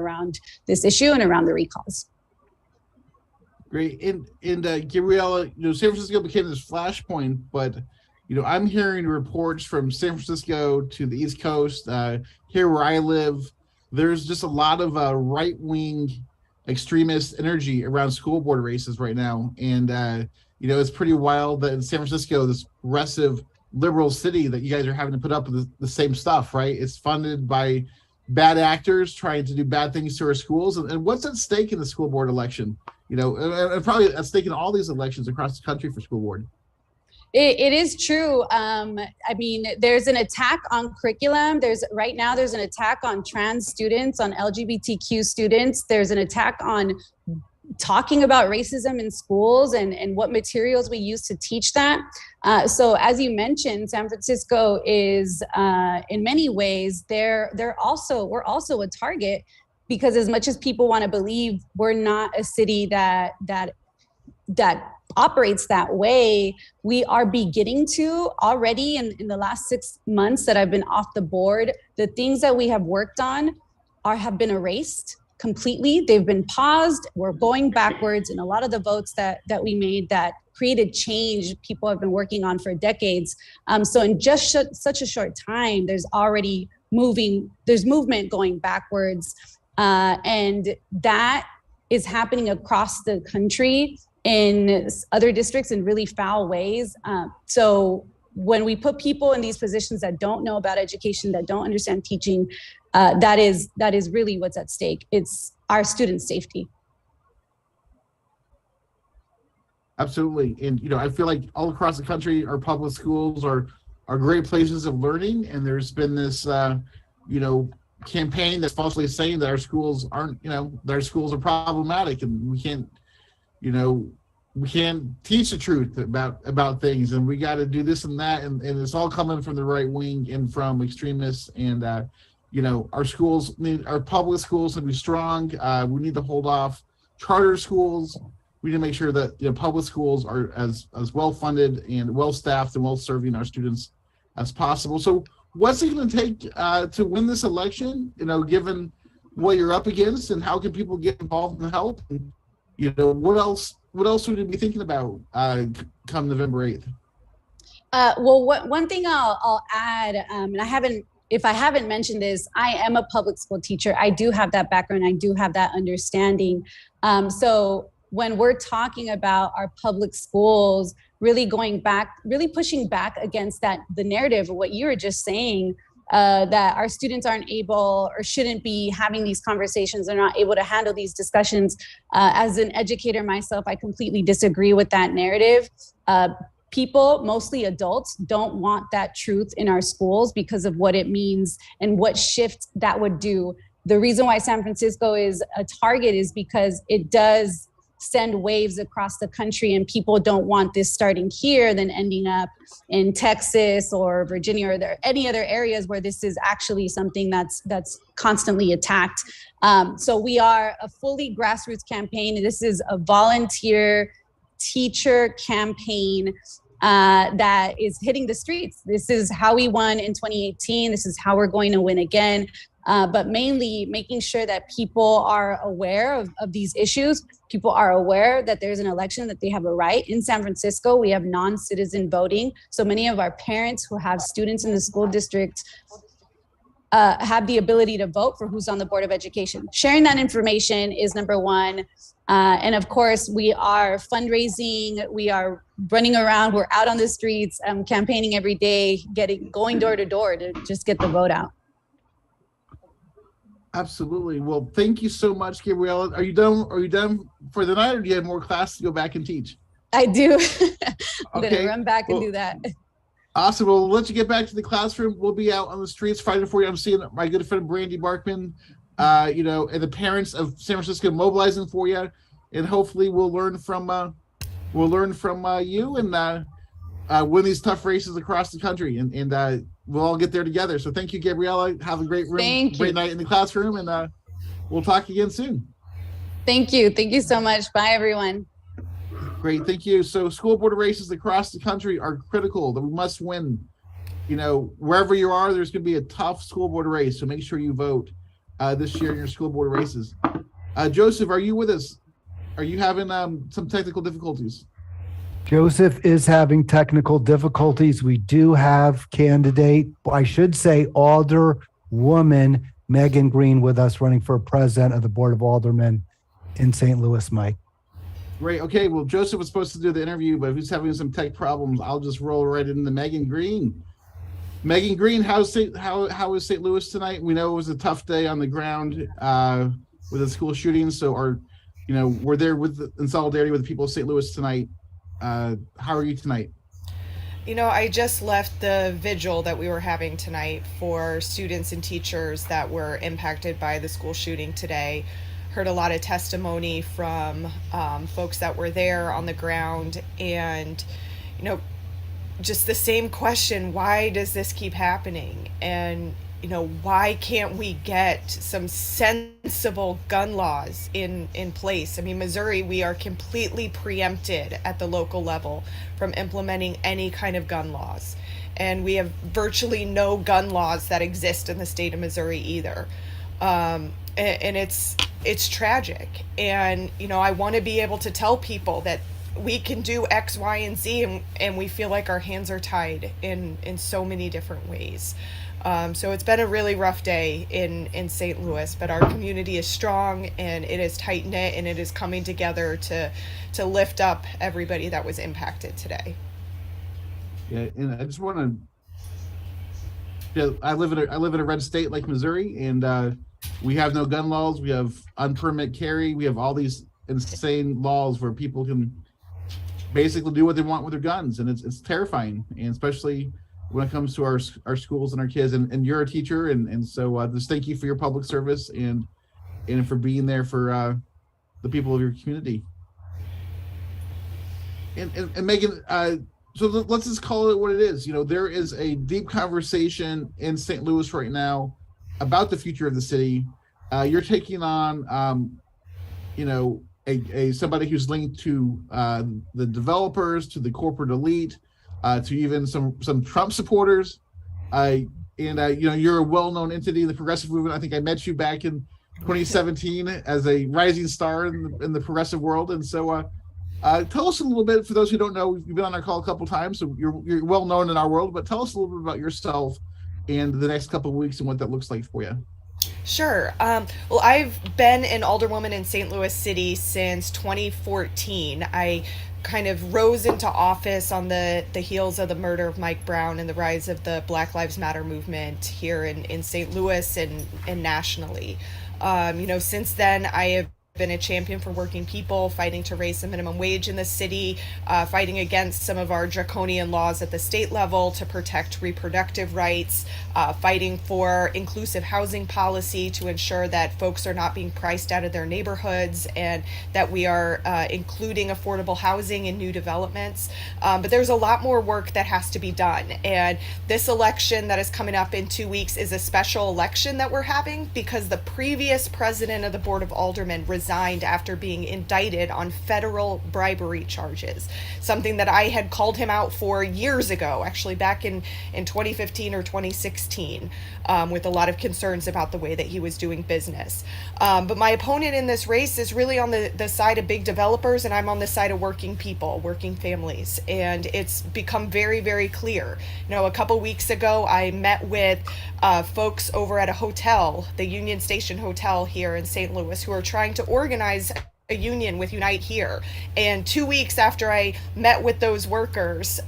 around this issue and around the recalls. Great. And Gabriella, San Francisco became this flashpoint, but I'm hearing reports from San Francisco to the East Coast, here where I live, there's just a lot of right-wing extremist energy around school board races right now. And, it's pretty wild that in San Francisco, this progressive liberal city, that you guys are having to put up with the same stuff, right? It's funded by bad actors trying to do bad things to our schools. And what's at stake in the school board election? And probably at stake in all these elections across the country for school board. It is true. There's an attack on curriculum. There's an attack on trans students, on LGBTQ students. There's an attack on talking about racism in schools and what materials we use to teach that. So as you mentioned, San Francisco is in many ways, we're also a target, because as much as people want to believe we're not a city that operates that way, we are beginning to already in the last 6 months that I've been off the board. The things that we have worked on have been erased completely. They've been paused. We're going backwards, and a lot of the votes that we made that created change people have been working on for decades. So in just such a short time, there's movement going backwards, and that is happening across the country in other districts in really foul ways. So when we put people in these positions that don't know about education, that don't understand teaching, that is really what's at stake. It's our students' safety. Absolutely. And, I feel like all across the country, our public schools are great places of learning. And there's been this, campaign that's falsely saying that our schools aren't, that our schools are problematic, and we can't teach the truth about things, and we got to do this and that. And it's all coming from the right wing and from extremists. And our schools, our public schools to be strong. We need to hold off charter schools. We need to make sure that public schools are as well funded and well staffed and well serving our students as possible. So what's it going to take to win this election? Given what you're up against, and how can people get involved and help? And, what else would you be thinking about come November 8th? Well, one thing I'll add, and if I haven't mentioned this, I am a public school teacher. I do have that background. I do have that understanding. So when we're talking about our public schools, really pushing back against the narrative of what you were just saying, that our students aren't able or shouldn't be having these conversations, they're not able to handle these discussions. As an educator myself, I completely disagree with that narrative. People, mostly adults, don't want that truth in our schools because of what it means and what shift that would do. The reason why San Francisco is a target is because it does send waves across the country, and people don't want this starting here then ending up in Texas or Virginia or any other areas where this is actually something that's constantly attacked. So we are a fully grassroots campaign. This is a volunteer teacher campaign that is hitting the streets. This is how we won in 2018. This is how we're going to win again. But mainly making sure that people are aware of these issues. People are aware that there's an election, that they have a right. In San Francisco, we have non-citizen voting. So many of our parents who have students in the school district have the ability to vote for who's on the Board of Education. Sharing that information is number one. And of course, we are fundraising, we are running around, we're out on the streets, campaigning every day, going door to door to just get the vote out. Absolutely. Well, thank you so much, Gabriella. Are you done for the night, or do you have more class to go back and teach? I do. I'm Okay. gonna run back and do that. Awesome. Well, we'll let you get back to the classroom. We'll be out on the streets fighting for you. I'm seeing my good friend Brandy Barkman, and the parents of San Francisco mobilizing for you, and hopefully we'll learn from you and win these tough races across the country, and we'll all get there together. So thank you, Gabriella. Have a great great night in the classroom, and we'll talk again soon. Thank you. Thank you so much. Bye, everyone. Great, thank you. So school board races across the country are critical, that we must win. Wherever you are, there's going to be a tough school board race, so make sure you vote this year in your school board races. Joseph, are you with us? Are you having some technical difficulties? Joseph is having technical difficulties. We do have Alderwoman Megan Green with us, running for president of the Board of Aldermen in St. Louis, Mike. Great. Okay. Well, Joseph was supposed to do the interview, but if he's having some tech problems, I'll just roll right into Megan Green. Megan Green, how is St. Louis tonight? We know it was a tough day on the ground with the school shooting. So we're there in solidarity with the people of St. Louis tonight. How are you tonight? I just left the vigil that we were having tonight for students and teachers that were impacted by the school shooting today. Heard a lot of testimony from folks that were there on the ground, and just the same question: why does this keep happening? And why can't we get some sensible gun laws in place? I mean, Missouri, we are completely preempted at the local level from implementing any kind of gun laws, and we have virtually no gun laws that exist in the state of Missouri either. And it's tragic. And, I want to be able to tell people that we can do X, Y, and Z, and we feel like our hands are tied in so many different ways. So it's been a really rough day in St. Louis, but our community is strong, and it is tight-knit, and it is coming together to lift up everybody that was impacted today. Yeah, and I just want to, I live in a red state like Missouri, and we have no gun laws. We have unpermitted carry. We have all these insane laws where people can basically do what they want with their guns, and it's terrifying, and especially when it comes to our schools and our kids. And you're a teacher, and so just thank you for your public service and for being there for the people of your community. And Megan, so let's just call it what it is. There is a deep conversation in St. Louis right now about the future of the city. You're taking on, a somebody who's linked to the developers, to the corporate elite, to even some Trump supporters. You're a well-known entity in the progressive movement. I think I met you back in 2017 as a rising star in the progressive world. And so tell us a little bit, for those who don't know, you've been on our call a couple of times, so you're well known in our world, but tell us a little bit about yourself and the next couple of weeks and what that looks like for you. Sure. Well, I've been an alderwoman in St. Louis City since 2014. I kind of rose into office on the heels of the murder of Mike Brown and the rise of the Black Lives Matter movement here in St. Louis and nationally. Since then, I have been a champion for working people, fighting to raise the minimum wage in the city, fighting against some of our draconian laws at the state level to protect reproductive rights, fighting for inclusive housing policy to ensure that folks are not being priced out of their neighborhoods and that we are including affordable housing in new developments. But there's a lot more work that has to be done. And this election that is coming up in 2 weeks is a special election that we're having because the previous president of the Board of Aldermen resigned after being indicted on federal bribery charges, something that I had called him out for years ago, actually back in 2015 or 2016, with a lot of concerns about the way that he was doing business. But my opponent in this race is really on the side of big developers, and I'm on the side of working people, working families. And it's become very, very clear. A couple weeks ago, I met with folks over at a hotel, the Union Station Hotel here in St. Louis, who are trying to organize a union with Unite Here. And 2 weeks after I met with those workers,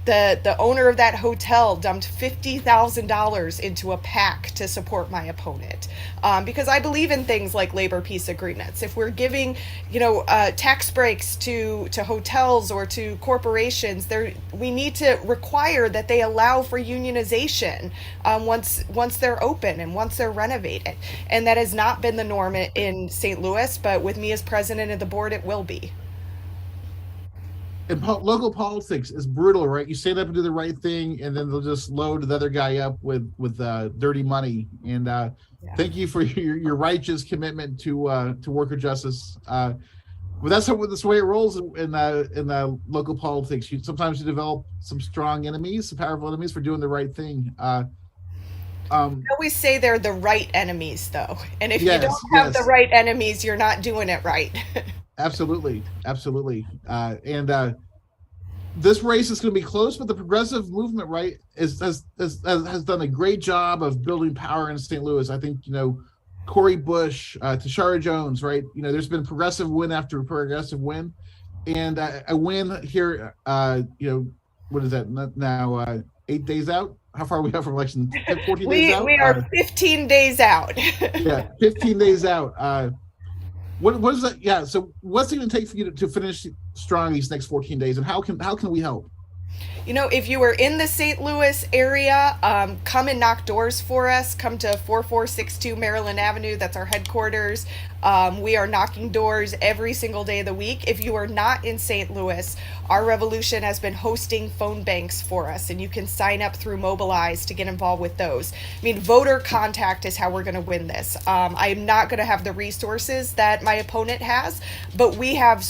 the owner of that hotel dumped $50,000 into a PAC to support my opponent, because I believe in things like labor peace agreements. If we're giving, tax breaks to hotels or to corporations, we need to require that they allow for unionization once they're open and once they're renovated. And that has not been the norm in St. Louis, but with me as president of the board, it will be. And local politics is brutal, right? You stand up and do the right thing, and then they'll just load the other guy up with dirty money. And thank you for your righteous commitment to worker justice. But that's the way it rolls in local politics. Sometimes you develop some strong enemies, some powerful enemies for doing the right thing. I always say they're the right enemies, though. And if you don't have the right enemies, you're not doing it right. Absolutely. This race is going to be close, but the progressive movement, right, has done a great job of building power in St. Louis. I think, Cori Bush, Tashara Jones, right? There's been progressive win after progressive win, and a win here. What is that now? 8 days out. How far are we out from election? 14 days out. We are 15 days out. Yeah, 15 days out. What is that? Yeah. So what's it going to take for you to finish strong these next 14 days, and how can we help? If you are in the St. Louis area, come and knock doors for us. Come to 4462 Maryland Avenue. That's our headquarters. We are knocking doors every single day of the week. If you are not in St. Louis, Our Revolution has been hosting phone banks for us, and you can sign up through Mobilize to get involved with those. Voter contact is how we're going to win this. I am not going to have the resources that my opponent has, but we have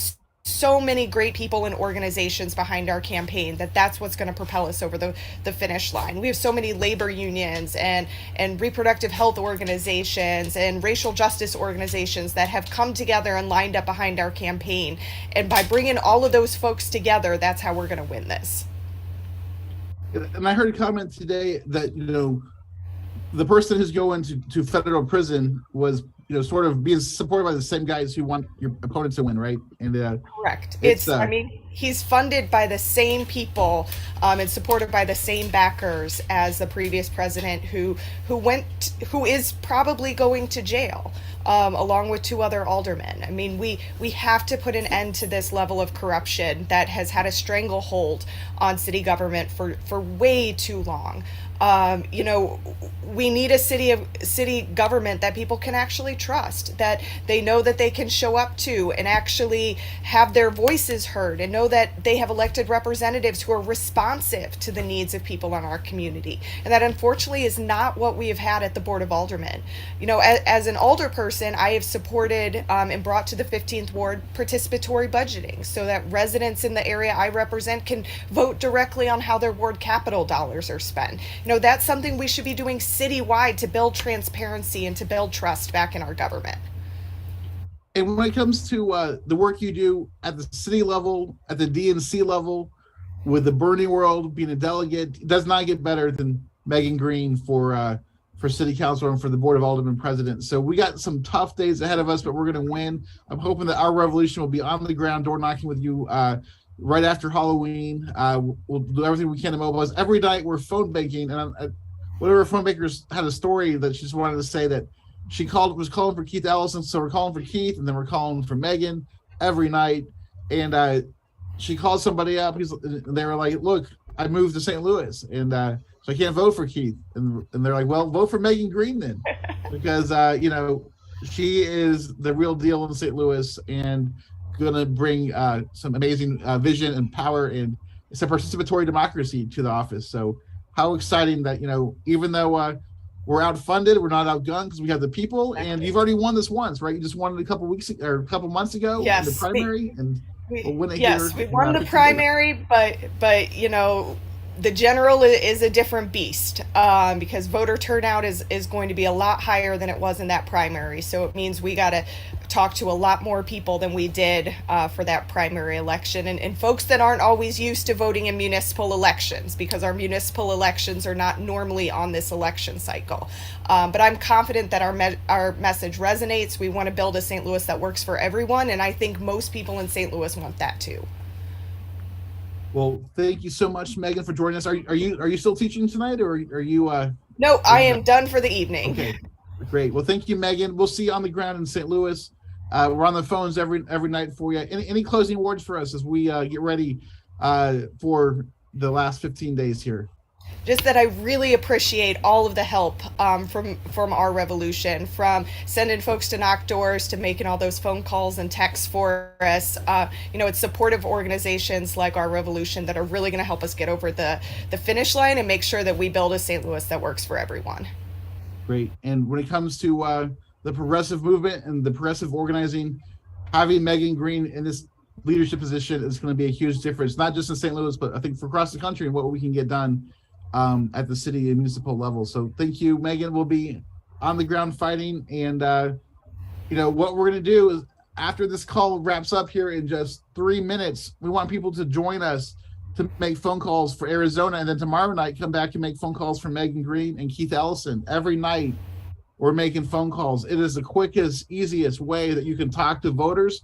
so many great people and organizations behind our campaign that's what's going to propel us over the finish line. We have so many labor unions and reproductive health organizations and racial justice organizations that have come together and lined up behind our campaign. And by bringing all of those folks together, that's how we're going to win this. And I heard a comment today that, the person who's going to federal prison was sort of being supported by the same guys who want your opponent to win, right? And correct. He's funded by the same people and supported by the same backers as the previous president who is probably going to jail, along with 2 other aldermen. We have to put an end to this level of corruption that has had a stranglehold on city government for way too long. You know, we need a city government that people can actually trust, that they know that they can show up to and actually have their voices heard, and know that they have elected representatives who are responsive to the needs of people in our community. And that unfortunately is not what we have had at the Board of Aldermen. You know, as an alder person, I have supported and brought to the 15th Ward participatory budgeting so that residents in the area I represent can vote directly on how their ward capital dollars are spent. You know, that's something we should be doing citywide to build transparency and to build trust back in our government. And when it comes to the work you do at the city level, at the DNC level, with the Bernie World being a delegate, it does not get better than Megan Green for city council and for the Board of Aldermen president. So we got some tough days ahead of us, but we're going to win. I'm hoping that our revolution will be on the ground, door knocking with you right after Halloween. We'll do everything we can to mobilize. Every night we're phone banking, and whatever phone bankers had a story that she just wanted to say that she was calling for Keith Ellison, so we're calling for Keith, and then we're calling for Megan every night. And she called somebody up. They were like, "Look, I moved to St. Louis, and so I can't vote for Keith." And they're like, "Well, vote for Megan Green then," because you know, she is the real deal in St. Louis and gonna bring some amazing vision and power, and it's a participatory democracy to the office. So how exciting that, you know, even though we're outfunded, we're not outgunned because we have the people. And you've already won this once, right? You just won it a couple months ago in the primary, and we'll win it yes, here. We won the primary, but you know, the general is a different beast because voter turnout is going to be a lot higher than it was in that primary. So it means we got to talk to a lot more people than we did for that primary election, and folks that aren't always used to voting in municipal elections, because our municipal elections are not normally on this election cycle. But I'm confident that our message resonates. We want to build a St. Louis that works for everyone, and I think most people in St. Louis want that too. Well, thank you so much, Megan, for joining us. Are you still teaching tonight, or are you? No, I am done for the evening. Okay, great. Well, thank you, Megan. We'll see you on the ground in St. Louis. We're on the phones every night for you. Any closing words for us as we get ready for the last 15 days here? Just that I really appreciate all of the help from our revolution, from sending folks to knock doors to making all those phone calls and texts for us. You know, it's supportive organizations like our revolution that are really going to help us get over the finish line and make sure that we build a St. Louis that works for everyone. Great. And when it comes to the progressive movement and the progressive organizing, having Megan Green in this leadership position is going to be a huge difference, not just in St. Louis, but I think for across the country and what we can get done at the city and municipal level. So thank you, Megan. We'll be on the ground fighting. And, you know, what we're going to do is after this call wraps up here in just 3 minutes, we want people to join us to make phone calls for Arizona. And then tomorrow night, come back and make phone calls for Megan Green and Keith Ellison. Every night we're making phone calls. It is the quickest, easiest way that you can talk to voters.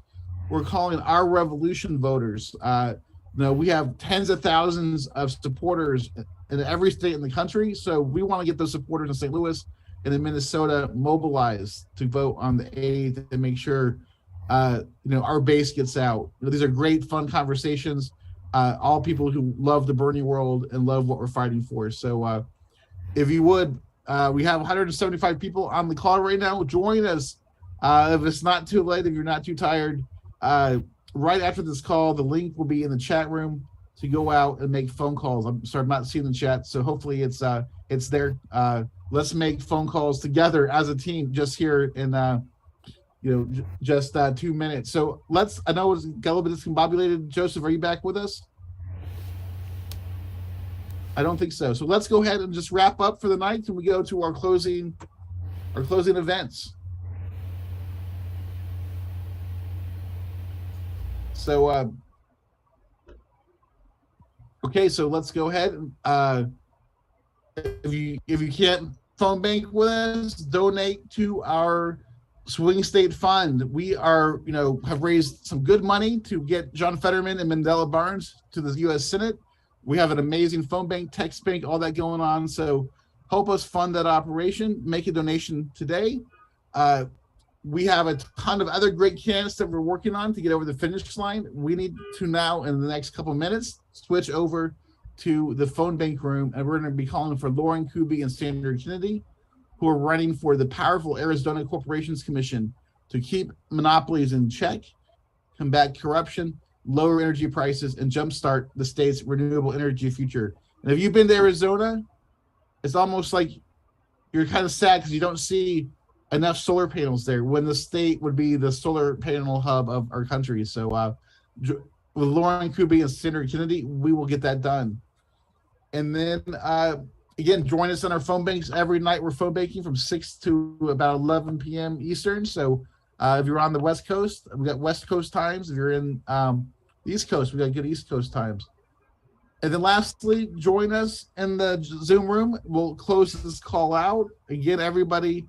We're calling our revolution voters. You know, we have tens of thousands of supporters in every state in the country. So we want to get those supporters in St. Louis and in Minnesota mobilized to vote on the 8th and make sure, you know, our base gets out. You know, these are great, fun conversations. All people who love the Bernie world and love what we're fighting for. So if you would, we have 175 people on the call right now. Join us. If it's not too late, if you're not too tired, right after this call, the link will be in the chat room to go out and make phone calls. I'm sorry, I'm not seeing the chat, so hopefully it's there. Let's make phone calls together as a team just here in you know, just 2 minutes. So I know it's got a little bit discombobulated. Joseph, are you back with us? I don't think so. So let's go ahead and just wrap up for the night and we go to our closing events. So okay, so let's go ahead. If you can't phone bank with us, donate to our Swing State Fund. We are, you know, have raised some good money to get John Fetterman and Mandela Barnes to the U.S. Senate. We have an amazing phone bank, text bank, all that going on. So help us fund that operation. Make a donation today. We have a ton of other great candidates that we're working on to get over the finish line. We need to now, in the next couple of minutes, switch over to the phone bank room, and we're going to be calling for Lauren Kuby and Sandra Kennedy, who are running for the powerful Arizona Corporations Commission to keep monopolies in check, combat corruption, lower energy prices, and jumpstart the state's renewable energy future. And if you've been to Arizona, it's almost like you're kind of sad because you don't see enough solar panels there when the state would be the solar panel hub of our country. So with Lauren Kuby and Sandra Kennedy, we will get that done. And then again, join us on our phone banks every night. We're phone banking from 6 to about 11 p.m. Eastern. So if you're on the West Coast, we got West Coast times. If you're in the East Coast, we got good East Coast times. And then lastly, join us in the Zoom room. We'll close this call out. Again, everybody,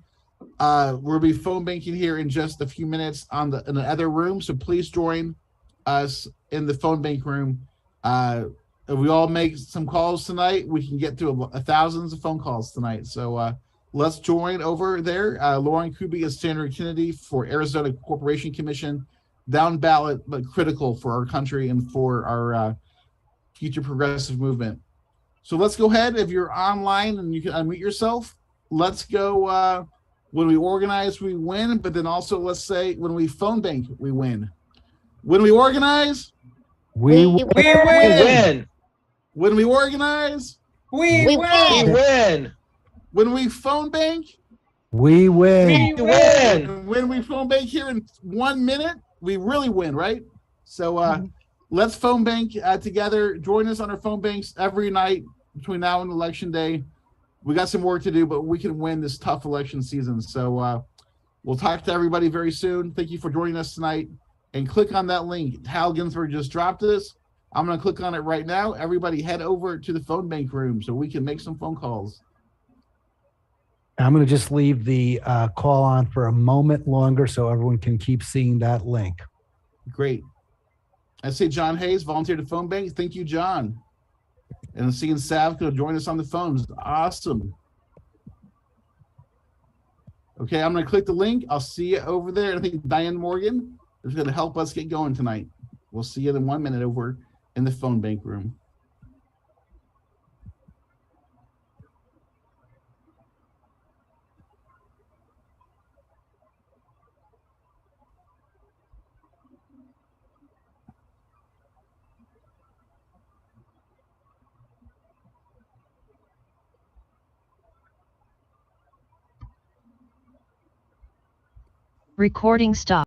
we'll be phone banking here in just a few minutes in the other room. So please join us in the phone bank room. If we all make some calls tonight, we can get to thousands of phone calls tonight. So let's join over there. Lauren Kuby and Sandra Kennedy for Arizona Corporation Commission, down ballot, but critical for our country and for our future progressive movement. So let's go ahead. If you're online and you can unmute yourself, let's go. When we organize, we win. But then also, let's say when we phone bank, we win. When we organize, We win. when we organize, We We win. win. when we phone bank, we win. We win. and when we phone bank here in 1 minute, we really win, right? So let's phone bank together. Join us on our phone banks every night between now and election day. We got some work to do, but we can win this tough election season. So we'll talk to everybody very soon. Thank you for joining us tonight. And click on that link. Hal Ginsberg just dropped this. I'm going to click on it right now. Everybody head over to the phone bank room so we can make some phone calls. I'm going to just leave the call on for a moment longer so everyone can keep seeing that link. Great. I see John Hayes volunteered to phone bank. Thank you, John. And I'm seeing Savco join us on the phones. Awesome. Okay, I'm going to click the link. I'll see you over there. I think Diane Morgan is going to help us get going tonight. We'll see you in 1 minute over in the phone bank room. Recording stop.